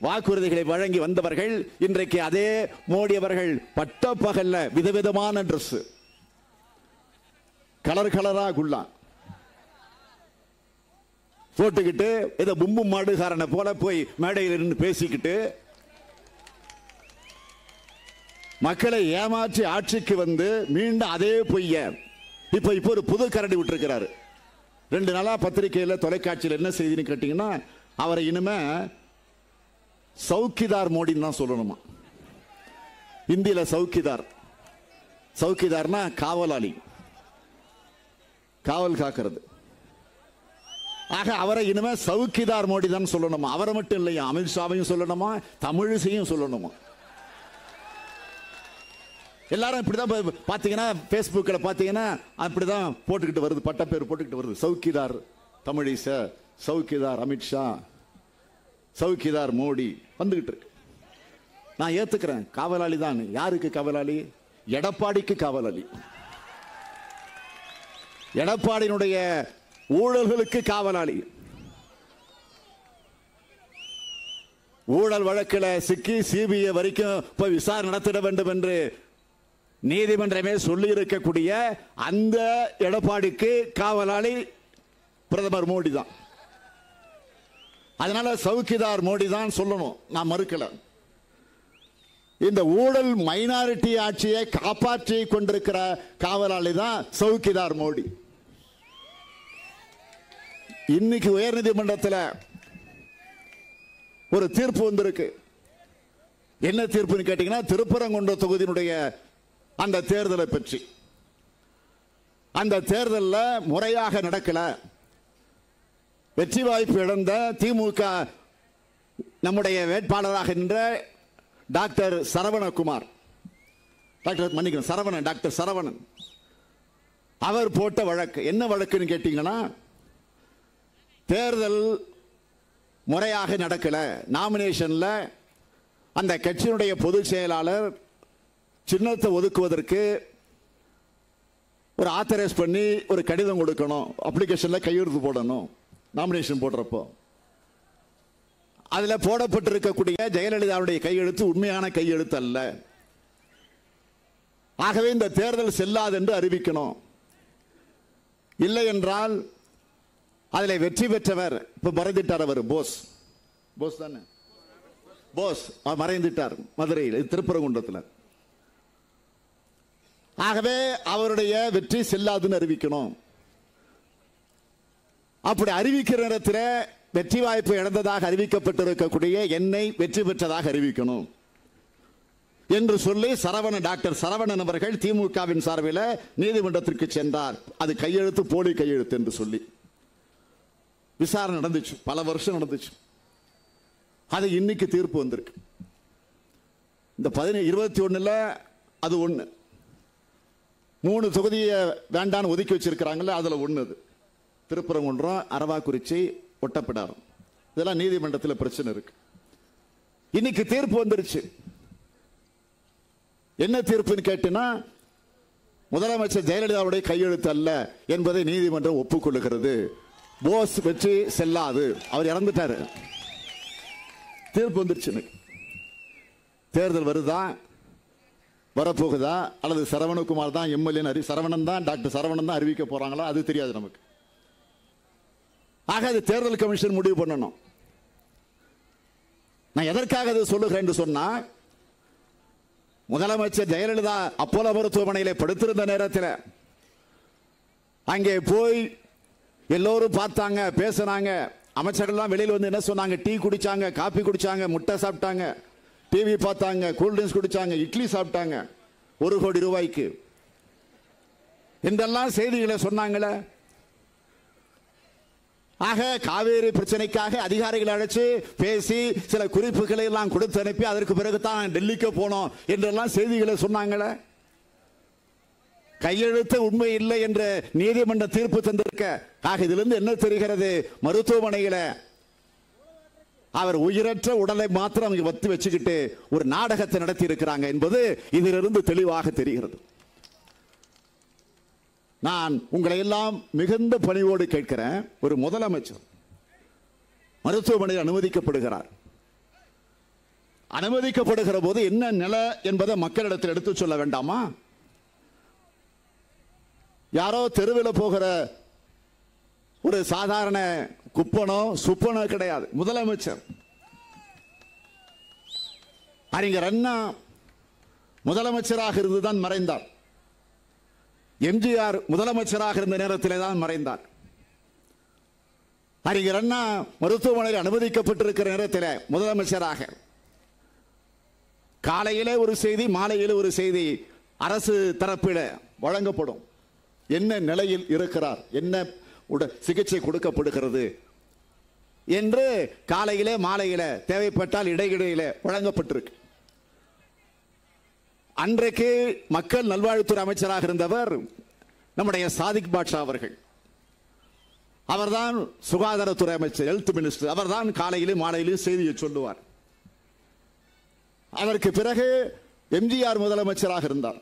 வாக்குறுதிகளை வழங்கி வந்தவர்கள், இன்றைக்கு அதே மோடி அவர்கள் பட்டப்பகல்ல விதவிதமான டிரெஸ், கலர் கலரா குள்ளா போட்டுக்கிட்டு ஏதோ பும்பு மாடுகாரனை போல போய் மேடையில் இருந்து பேசிக்கிட்டு மக்களை ஏமாற்றி ஆட்சிக்கு வந்து மீண்டும் அதே பொய்ய இப்ப ஒரு புது கரடி விட்டுருக்கிறாரு. 2 நாளா பத்திரிகையில் தொலைக்காட்சியில் என்ன செய்தின்னு கேட்டீங்கன்னா, அவரை இனிமே சௌக்கிதார் மோடின்னு தான் சொல்லணுமா. இந்தியில சௌக்கிதார்னா காவலாளி, காவல் காக்கிறது. ஆக அவரை இனிமே சௌக்கிதார் மோடி தான் சொல்லணுமா. அவரை மட்டும் இல்லையா, அமித்ஷாவையும் சொல்லணுமா, தமிழிசையும் சொல்லணுமா. எல்லாரும் இப்படிதான் பாத்தீங்கன்னா, பேஸ்புக்கில் பாத்தீங்கன்னா அப்படிதான் போட்டுக்கிட்டு வருது, பட்டப்பேர் போட்டுக்கிட்டு வருது. சௌக்கிதார் தமிழிசை, சௌக்கிதார் அமித்ஷா, சௌக்கிதார் மோடி வந்துகிட்டு இருக்கு. நான் ஏத்துக்கிறேன், காவலாளி தான். யாருக்கு காவலாளி? எடப்பாடிக்கு காவலாளி. எடப்பாடியினுடைய ஊழல்களுக்கு காவலாளி. ஊழல் வழக்கில் சிக்கி சிபிஐ வரைக்கும் போய் விசாரணை நடத்திட வேண்டும் என்று நீதிமன்றமே சொல்லி இருக்கக்கூடிய அந்த எடப்பாடிக்கு காவலாளி பிரதமர் மோடி தான். அதனால சௌக்கிதார் மோடி தான் சொல்லணும், நான் மறுக்கல. இந்த ஊழல் மைனாரிட்டி ஆட்சியை காப்பாற்றி கொண்டிருக்கிற காவலாளி தான் சௌக்கிதார் மோடி. இன்னைக்கு உயர்நீதிமன்றத்தில் ஒரு தீர்ப்பு வந்திருக்கு. என்ன தீர்ப்புன்னு கேட்டீங்கன்னா, திருப்பரங்குன்ற தொகுதியினுடைய அந்த தேர்தலை பற்றி. அந்த தேர்தலில் முறையாக நடக்கல, வெற்றி வாய்ப்பு இழந்த திமுக நம்முடைய வேட்பாளராக நின்ற டாக்டர் சரவணகுமார், டாக்டர் சரவணன் அவர் போட்ட வழக்கு. என்ன வழக்குன்னு கேட்டீங்கன்னா, தேர்தல் முறையாக நடக்கல, நாமினேஷன்ல அந்த கட்சியினுடைய பொதுச் செயலாளர் சின்னத்தை ஒதுக்குவதற்கு ஒரு ஆத்தரைஸ் பண்ணி ஒரு கடிதம் கொடுக்கணும், அப்ளிகேஷன்ல கையெழுத்து போடணும். நாமினேஷன் போடுறப்போ அதுல போடப்பட்டிருக்கக்கூடிய ஜெயலலிதாவுடைய கையெழுத்து உண்மையான கையெழுத்து அல்ல. ஆகவே இந்த தேர்தல் செல்லாது என்று அறிவிக்கணும். இல்லை என்றால் அதில் வெற்றி பெற்றவர் இப்ப மறைந்துட்டார், அவர் போஸ் தானே, போஸ் மறைந்துட்டார் மதுரையில், திருப்பரங்குன்றத்தில். ஆகவே அவருடைய வெற்றி செல்லாதுன்னு அறிவிக்கணும். அப்படி அறிவிக்கிற நேரத்தில் வெற்றி வாய்ப்பு இழந்ததாக அறிவிக்கப்பட்டிருக்கக்கூடிய என்னை வெற்றி பெற்றதாக அறிவிக்கணும் என்று சொல்லி டாக்டர் சரவணன் அவர்கள் திமுகவின் சார்பில் நீதிமன்றத்திற்கு சென்றார். அது கையெழுத்து போலி கையெழுத்து என்று சொல்லி விசாரணை நடந்துச்சு, பல வருஷம் நடந்துச்சு. அது இன்னைக்கு தீர்ப்பு வந்திருக்கு. இந்த 21 அது 1, 3 தொகுதியை வேண்டான்னு ஒதுக்கி வச்சிருக்கிறாங்கல்ல, அதுல 1 அது திருப்பரங்குன்றம், அரவாக்குறிச்சி, ஒட்டப்பிடாரம். இதெல்லாம் நீதிமன்றத்தில் பிரச்சனை இருக்கு. இன்னைக்கு தீர்ப்பு வந்துருச்சு. என்ன தீர்ப்புன்னு கேட்டீங்கன்னா, முதலமைச்சர் ஜெயலலிதாவுடைய கையெழுத்து அல்ல என்பதை நீதிமன்றம் ஒப்புக்கொள்ளுகிறது. போஸ் வெற்றி செல்லாது, அவர் இறந்துட்டாரு. தீர்ப்பு வந்துருச்சு. தேர்தல் வருதா, வரப்போகுதா, அல்லது சரவணகுமார் தான் எம்எல்ஏ, சரவணன் தான் டாக்டர் சரவணன் தான் அறிவிக்க போறாங்களா, அது தெரியாது நமக்கு. ஆக அது தேர்தல் கமிஷன் முடிவு பண்ணணும். நான் எதற்காக அதை சொல்லுகிறேன் என்று சொன்னா, முதலமைச்சர் ஜெயலலிதா அப்போலோ மருத்துவமனையிலே படுத்திருந்த நேரத்தில் அங்கே போய் எல்லோரும் பார்த்தாங்க, பேசினாங்க. அமைச்சர்கள்லாம் வெளியில் வந்து என்ன சொன்னாங்க? டீ குடிச்சாங்க, காபி குடிச்சாங்க, முட்டை சாப்பிட்டாங்க, டிவி பார்த்தாங்க, கூல்ட்ரிங்க்ஸ் குடிச்சாங்க, இட்லி சாப்பிட்டாங்க 1 கோடி ரூபாய்க்கு. இதெல்லாம் செய்திகளை சொன்னாங்களே. ஆக காவேரி பிரச்சனைக்காக அதிகாரிகளை அழைச்சு பேசி சில குறிப்புகளை எல்லாம் கொடுத்து அனுப்பி அதற்கு பிறகுதான் டெல்லிக்கு போனோம் என்றெல்லாம் செய்திகளை சொன்னாங்களே. கையெழுத்து உண்மை இல்லை என்ற நீதிமன்ற தீர்ப்பு தந்திருக்க. ஆக இதிலிருந்து என்ன தெரிகிறது? மருத்துவமனையில அவர் உயிரற்ற உடலை மாத்திரம் வத்து வச்சுக்கிட்டு ஒரு நாடகத்தை நடத்தி இருக்கிறாங்க என்பது இதிலிருந்து தெளிவாக தெரிகிறது. நான் உங்களை எல்லாம் மிகுந்த பணிவோடு கேட்கிறேன். ஒரு முதலமைச்சர் மருத்துவமனையில் அனுமதிக்கப்படுகிறார். அனுமதிக்கப்படுகிற போது என்ன நிலை என்பதை மக்களிடத்தில் எடுத்து சொல்ல வேண்டாமா? யாரோ தெருவில் போகிற ஒரு சாதாரண குப்பனோ சுப்பனோ கிடையாது. முதலமைச்சர் அறிஞர் அண்ணா முதலமைச்சராக இருந்துதான் மறைந்தார். எம்ஜிஆர் முதலமைச்சராக இருந்த நேரத்தில் தான் மறைந்தார். அறிஞர் அண்ணா மருத்துவமனையில் அனுமதிக்கப்பட்டிருக்கிற நேரத்தில் முதலமைச்சராக காலையிலே ஒரு செய்தி, மாலையிலே ஒரு செய்தி அரசு தரப்பில் வழங்கப்படும். என்ன நிலையில் இருக்கிறார், என்ன சிகிச்சை கொடுக்கப்படுகிறது என்று காலையிலே மாலையில தேவைப்பட்டால் இடையிடையில வழங்கப்பட்டிருக்கு. அன்றைக்கு மக்கள் நல்வாழ்வுத்துறை அமைச்சராக இருந்தவர் நம்முடைய சாதிக் பாட்ஷா அவர்கள். அவர்தான் சுகாதாரத்துறை அமைச்சர், ஹெல்த் மினிஸ்டர். அவர்தான் காலையிலும் மாலையிலும் செய்தியை சொல்லுவார். அதற்கு பிறகு எம்ஜிஆர் முதலமைச்சராக இருந்தார்.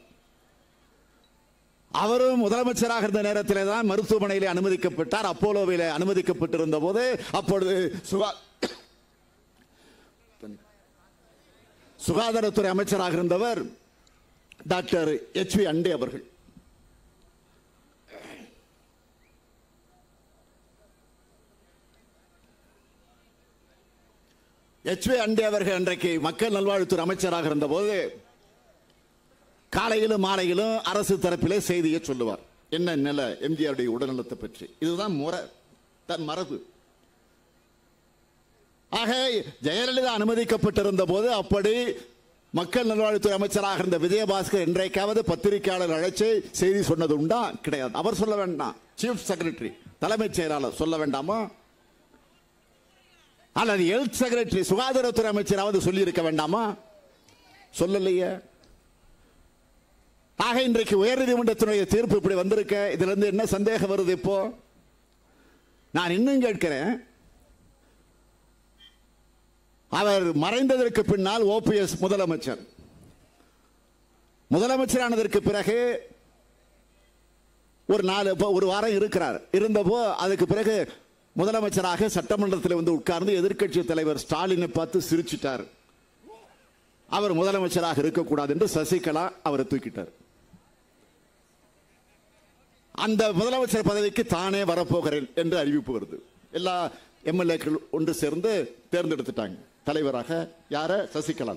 அவரும் முதலமைச்சராக இருந்த நேரத்தில் தான் மருத்துவமனையில் அனுமதிக்கப்பட்டார். அப்போலோவில் அனுமதிக்கப்பட்டிருந்த போது அப்பொழுது சுகாதாரத்துறை அமைச்சராக இருந்தவர் டாக்டர் HV அண்டே அவர்கள். HV அண்டே அவர்கள் அன்றைக்கு மக்கள் நல்வாழ்வுத்துறை அமைச்சராக இருந்த போது காலையிலும் மாலையிலும் அரசு தரப்பிலே செய்தியை சொல்லுவார். என்ன நிலை எம்ஜிஆருடைய உடல்நலத்தை பற்றி. இதுதான் முறை, தன் மரபு. ஆக ஜெயலலிதா அனுமதிக்கப்பட்டிருந்த போது அப்படி மக்கள் நல்வாழ்வுத்துறை அமைச்சராக இருந்த விஜயபாஸ்கர் என்றைக்காவது பத்திரிகையாளர் அழைச்சு செய்தி சொன்னது உண்டா? கிடையாது. அவர் சொல்ல வேண்டாம். சீஃப் செக்ரட்டரி, தலைமைச் செயலாளர் சொல்ல வேண்டாமா? அல்லது ஹெல்த் செக்ரட்டரி, சுகாதாரத்துறை அமைச்சராவது சொல்லி இருக்க வேண்டாமா? சொல்லலையே. ஆக இன்றைக்கு உயர்நீதிமன்றத்தினுடைய தீர்ப்பு இப்படி வந்திருக்க. இதுல இருந்து என்ன சந்தேகம் வருது? இப்போ நான் இன்னும் கேட்கிறேன், அவர் மறைந்ததற்கு பின்னால் OPS முதலமைச்சரானதற்கு பிறகு ஒரு வாரம் இருக்கிறார். இருந்தப்போ அதுக்கு பிறகு முதலமைச்சராக சட்டமன்றத்தில் வந்து உட்கார்ந்து எதிர்க்கட்சி தலைவர் ஸ்டாலினை பார்த்து சிரிச்சிட்டார். அவர் முதலமைச்சராக இருக்கக்கூடாது என்று சசிகலா அவரை தூக்கிட்டார். அந்த முதலமைச்சர் பதவிக்கு தானே வரப்போகிறேன் என்று அறிவிப்பு வருது. எல்லா MLAக்கள் ஒன்று சேர்ந்து தேர்ந்தெடுத்துட்டாங்க தலைவராக. யார? சசிகலா.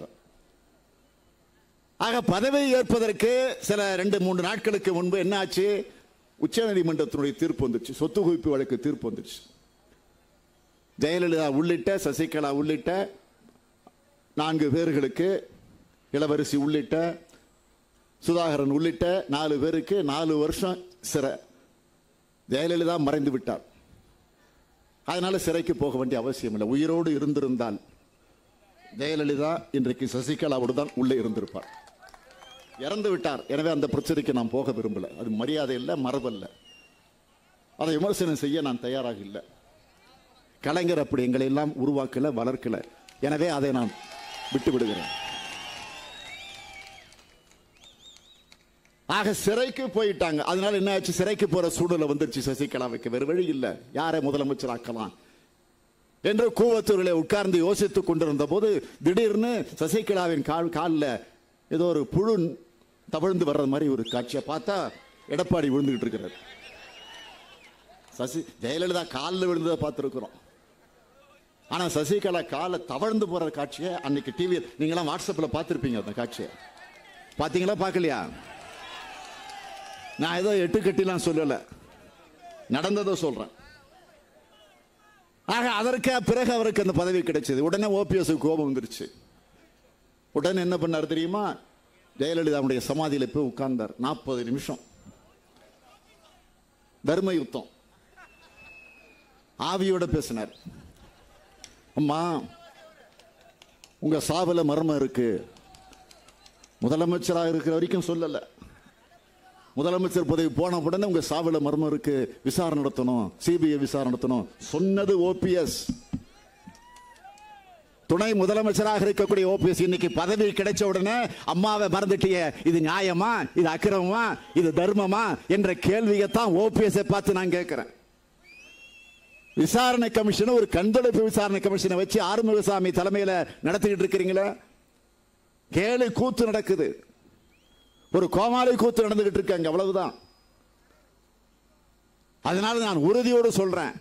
ஆக பதவி ஏற்பதற்கு சில 2-3 நாட்களுக்கு முன்பு என்ன ஆச்சு? உச்சநீதிமன்றத்தினுடைய தீர்ப்பு வந்துச்சு. சொத்து குவிப்பு வழக்கு தீர்ப்பு வந்துச்சு. ஜெயலலிதா உள்ளிட்ட, சசிகலா உள்ளிட்ட 4 பேர்களுக்கு, இளவரசி உள்ளிட்ட, சுதாகரன் உள்ளிட்ட 4 பேருக்கு 4 வருஷம் சிறை. ஜெயலலிதா மறைந்து விட்டார். அதனால சிறைக்கு போக வேண்டிய அவசியம் இல்லை. உயிரோடு இருந்திருந்தால் ஜெயலலிதா இன்றைக்கு சசிகலாவோடு தான் உள்ளே இருந்திருப்பார். இறந்து விட்டார். எனவே அந்த பிரச்சனைக்கு நான் போக விரும்பல. அது மரியாதை இல்லை, மரபல்ல. அதை விமர்சனம் செய்ய நான் தயாராக இல்லை. கலைஞர் அப்படி எங்களை எல்லாம் உருவாக்கல, வளர்க்கல. எனவே அதை நான் விட்டு விடுகிறேன். ஆக சிறைக்கு போயிட்டாங்க. அதனால என்ன ஆச்சு? சிறைக்கு போற சூழ்நிலை வந்துருச்சு சசிகலாவுக்கு. வேறு வழி இல்லை. யாரை முதலமைச்சராக்கலாம் என்று கூவத்தூரில் உட்கார்ந்து யோசித்துக் கொண்டிருந்த போது திடீர்னு சசிகலாவின் காலில் ஏதோ ஒரு புழு தவழ்ந்து வர்ற மாதிரி ஒரு காட்சியை பார்த்தா எடப்பாடி விழுந்துகிட்டு இருக்கிறார். ஜெயலலிதா காலில் விழுந்ததை பார்த்துருக்கிறோம். ஆனா சசிகலா காலை தவழ்ந்து போற காட்சியை அன்னைக்கு டிவி நீங்களாம் வாட்ஸ்அப்ல பார்த்துருப்பீங்க. அந்த காட்சியை பாத்தீங்களா பார்க்கலையா? நான் ஏதோ எட்டு கட்டிலாம் சொல்லல, நடந்ததோ சொல்றேன். ஆக அதற்கு பிறகு அவருக்கு அந்த பதவி கிடைச்சது. உடனே ஓபிஎஸ் கோபம் வந்துருச்சு. உடனே என்ன பண்ணார் தெரியுமா? ஜெயலலிதாவுடைய சமாதியில் போய் உட்கார்ந்தார். 40 நிமிஷம் தர்ம யுத்தம், ஆவியோட பேசினார். அம்மா, உங்க சாவுல மர்மம் இருக்கு. முதலமைச்சராக இருக்கிற வரைக்கும் சொல்லல, முதலமைச்சர் பதவி போன உடனே உங்க சாவுல மர்மம் இருக்கு, விசாரணை நடத்தணும், சிபிஐ விசாரணை நடத்தணும் சொன்னது ஓபிஎஸ். துணை முதலமைச்சராக இருக்கக்கூடிய ஓபிஎஸ் இன்னைக்கு பதவி கிடைச்ச உடனே அம்மாவை மறந்துட்டிய, இது நியாயமா, இது அக்கிரமமா, இது தர்மமா என்ற கேள்வியைத்தான் ஓபிஎஸ் பார்த்து நான் கேட்கிறேன். விசாரணை கமிஷன், ஒரு கண்துடைப்பு விசாரணை கமிஷனை வச்சு ஆறுமுகசாமி தலைமையில் நடத்திக்கிட்டு இருக்கிறீங்களா? கேலி கூத்து நடக்குது, ஒரு கோமாளி கூத்து நடந்துகிட்டு இருக்காங்க, அவ்வளவுதான். அதனால நான் உறுதியோடு சொல்றேன்,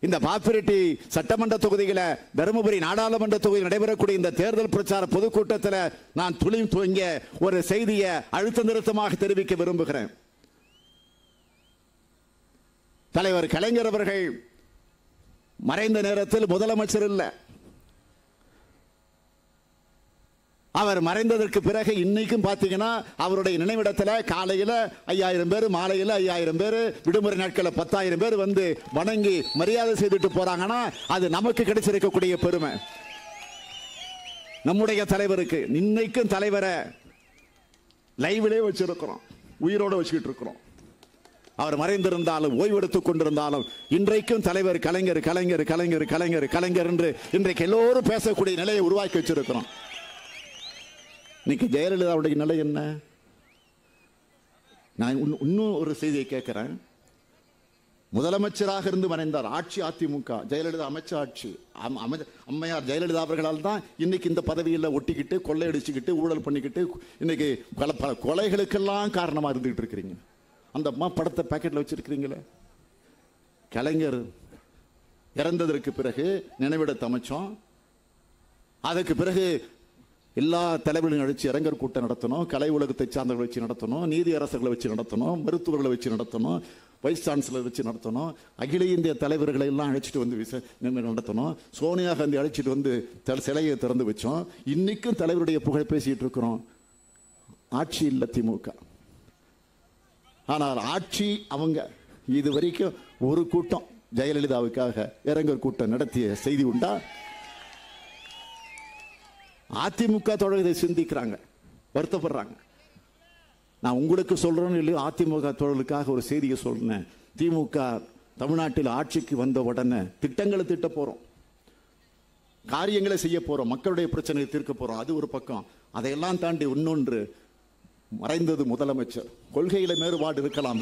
இந்த பாப்பிரெட்டி சட்டமன்ற தொகுதியில, தருமபுரி நாடாளுமன்ற தொகுதியில் நடைபெறக்கூடிய இந்த தேர்தல் பிரச்சார பொதுக்கூட்டத்தில் நான் துணிங்க ஒரு செய்தியை அழுத்த நிறுத்தமாக தெரிவிக்க விரும்புகிறேன். தலைவர் கலைஞர் அவர்கள் மறைந்த நேரத்தில் முதலமைச்சர் இல்லை. அவர் மறைந்ததற்கு பிறகு இன்னைக்கும் பார்த்தீங்கன்னா அவருடைய நினைவிடத்தில் காலையில் 5000 பேர், மாலையில் 5000 பேர், விடுமுறை நாட்களில் 10,000 பேர் வந்து வணங்கி மரியாதை செய்துட்டு போறாங்கன்னா அது நமக்கு கிடைச்சிருக்கக்கூடிய பெருமை. நம்முடைய தலைவருக்கு இன்னைக்கும் தலைவரை லைவிலே வச்சிருக்கிறோம், உயிரோடு வச்சுக்கிட்டு இருக்கிறோம். அவர் மறைந்திருந்தாலும் ஓய்வெடுத்துக் கொண்டிருந்தாலும் இன்றைக்கும் தலைவர் கலைஞர் கலைஞர் கலைஞர் கலைஞர் கலைஞர் என்று இன்றைக்கு எல்லோரும் பேசக்கூடிய நிலையை உருவாக்கி வச்சிருக்கிறோம். இன்னைக்கு ஜெயலலிதாவுடைய நிலை என்ன? நான் இன்னும் ஒரு செய்தியை கேட்கிறேன். முதலமைச்சராக இருந்து மறைந்தார், ஆட்சி அதிமுக, ஜெயலலிதா அமைச்ச ஆட்சி, அம்மையார் ஜெயலலிதா அவர்களால் தான் இன்னைக்கு இந்த பதவியில் ஒட்டிக்கிட்டு கொள்ளையடிச்சுக்கிட்டு ஊழல் பண்ணிக்கிட்டு இன்னைக்கு பல கொலைகளுக்கெல்லாம் காரணமாக இருந்துகிட்டு இருக்கிறீங்க. அந்த அம்மா படத்தை பேக்கெட்டில் வச்சிருக்கிறீங்களே. கலைஞர் இறந்ததற்கு பிறகு நினைவிடத்தை அமைச்சோம். அதுக்கு பிறகு எல்லா தலைவர்களையும் அழைச்சி இரங்கல் கூட்டம் நடத்தணும், கலை உலகத்தை சார்ந்தவர்களை வச்சு நடத்தணும், நீதி அரசர்களை வச்சு நடத்தணும், மருத்துவர்களை வச்சு நடத்தணும், வைஸ் சான்சலர் வச்சு நடத்தணும், அகில இந்திய தலைவர்களை எல்லாம் அழைச்சிட்டு வந்து நடத்தணும், சோனியா காந்தி அழைச்சிட்டு வந்து சிலையை திறந்து வச்சோம். இன்னைக்கும் தலைவருடைய புகழ் பேசிட்டு இருக்கிறோம். ஆட்சி இல்லை திமுக, ஆனால் ஆட்சி அவங்க. இது வரைக்கும் ஒரு கூட்டம் ஜெயலலிதாவுக்காக இரங்கல் கூட்டம் நடத்திய செய்தி உண்டா? அதிமுக தொடர்களை சிந்திக்கிறாங்க, வருத்தப்படுறாங்க. நான் உங்களுக்கு சொல்றேன்னு இல்லையோ, அதிமுக தொடர்களுக்காக ஒரு செய்தியை சொல்றேன். திமுக தமிழ்நாட்டில் ஆட்சிக்கு வந்த உடனே திட்டங்களை திட்ட போறோம், காரியங்களை செய்ய போறோம், மக்களுடைய பிரச்சனையை தீர்க்க போறோம். அது ஒரு பக்கம். அதையெல்லாம் தாண்டி இன்னொன்று, மறைந்தது முதலமைச்சர். கொள்கையில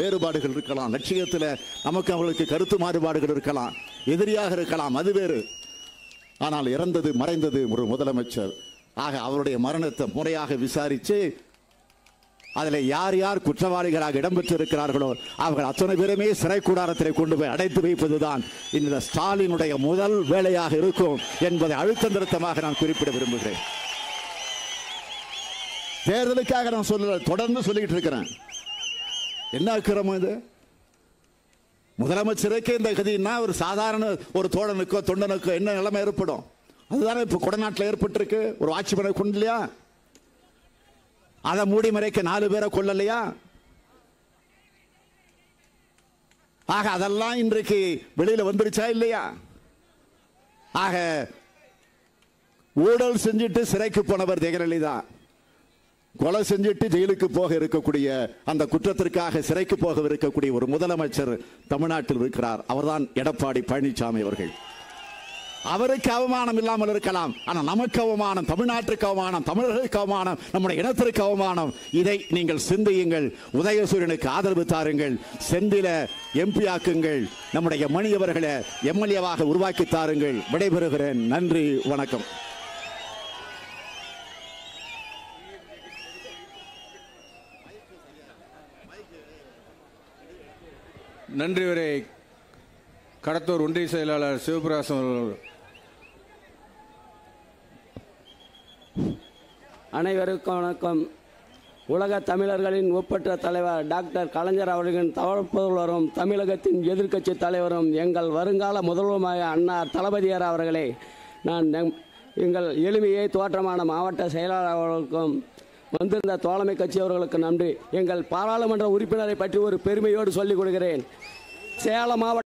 வேறுபாடுகள் இருக்கலாம், லட்சியத்தில் நமக்கு அவர்களுக்கு கருத்து மாறுபாடுகள் இருக்கலாம், எதிரியாக இருக்கலாம், அது வேறு. ஆனால் இறந்தது மறைந்தது ஒரு முதலமைச்சர். ஆக அவருடைய மரணத்தை முறையாக விசாரித்து அதில் யார் யார் குற்றவாளிகளாக இடம்பெற்றிருக்கிறார்களோ அவர்கள் அத்தனை பேருமே சிறை கூடாரத்தில் கொண்டு போய் அடைத்து வைப்பதுதான் இந்த ஸ்டாலினுடைய முதல் வேலையாக இருக்கும் என்பதை அழுத்த நிறுத்தமாக நான் குறிப்பிட விரும்புகிறேன். தேர்தலுக்காக நான் சொல்லல, தொடர்ந்து சொல்லிட்டு இருக்கிறேன். என்ன அக்கிரமம் இது? முதலமைச்சருக்கு இந்த கதின்னா ஒரு சாதாரண ஒரு தோழனுக்கோ தொண்டனுக்கோ என்ன நிலைமை ஏற்படும்? அதுதானே இப்ப கொடநாட்டில் ஏற்பட்டிருக்கு. ஒரு வாட்ச்மேனை கொண்டலையா, அதை மூடி மறைக்க 4 பேரை கொள்ளலையா? ஆக அதெல்லாம் இன்றைக்கு வெளியில வந்துருச்சா இல்லையா? ஆக ஊழல் செஞ்சுட்டு சிறைக்கு போனவர் ஜெயலலிதா, கொலை செஞ்சுட்டு ஜெயிலுக்கு போக இருக்கக்கூடிய, அந்த குற்றத்திற்காக சிறைக்கு போக இருக்கக்கூடிய ஒரு முதலமைச்சர் தமிழ்நாட்டில் இருக்கிறார். அவர்தான் எடப்பாடி பழனிசாமி அவர்கள். அவருக்கு அவமானம் இல்லாமல் இருக்கலாம், ஆனால் நமக்கு அவமானம், தமிழ்நாட்டுக்கு அவமானம், தமிழர்களுக்கு அவமானம், நம்முடைய இனத்திற்கு அவமானம். இதை நீங்கள் சிந்தியுங்கள். உதயசூரியனுக்கு ஆதரவு தாருங்கள், செந்தில எம்பி ஆக்குங்கள், நம்முடைய மணி அவர்களை எம்எல்ஏவாக உருவாக்கி தாருங்கள். விடைபெறுகிறேன். நன்றி, வணக்கம். நன்றி. வரை கடத்தூர் ஒன்றிய செயலாளர் சிவபிரகாசம் அவர்கள். அனைவருக்கும் வணக்கம். உலக தமிழர்களின் ஒப்பற்ற தலைவர் டாக்டர் கலைஞர் அவர்களின் தவறும் தமிழகத்தின் எதிர்க்கட்சி தலைவரும் எங்கள் வருங்கால முதல்வருമായ அண்ணா தளபதியார் அவர்களே, நான் எங்கள் எளிமையை தோற்றமான மாவட்ட செயலாளர் அவர்களுக்கும் வந்திருந்த தோழமை கட்சி அவர்களுக்கு நன்றி. எங்கள் பாராளுமன்ற உறுப்பினரை பற்றி ஒரு பெருமையோடு சொல்லிக் கொடுக்கிறேன். சேலம் மாவட்ட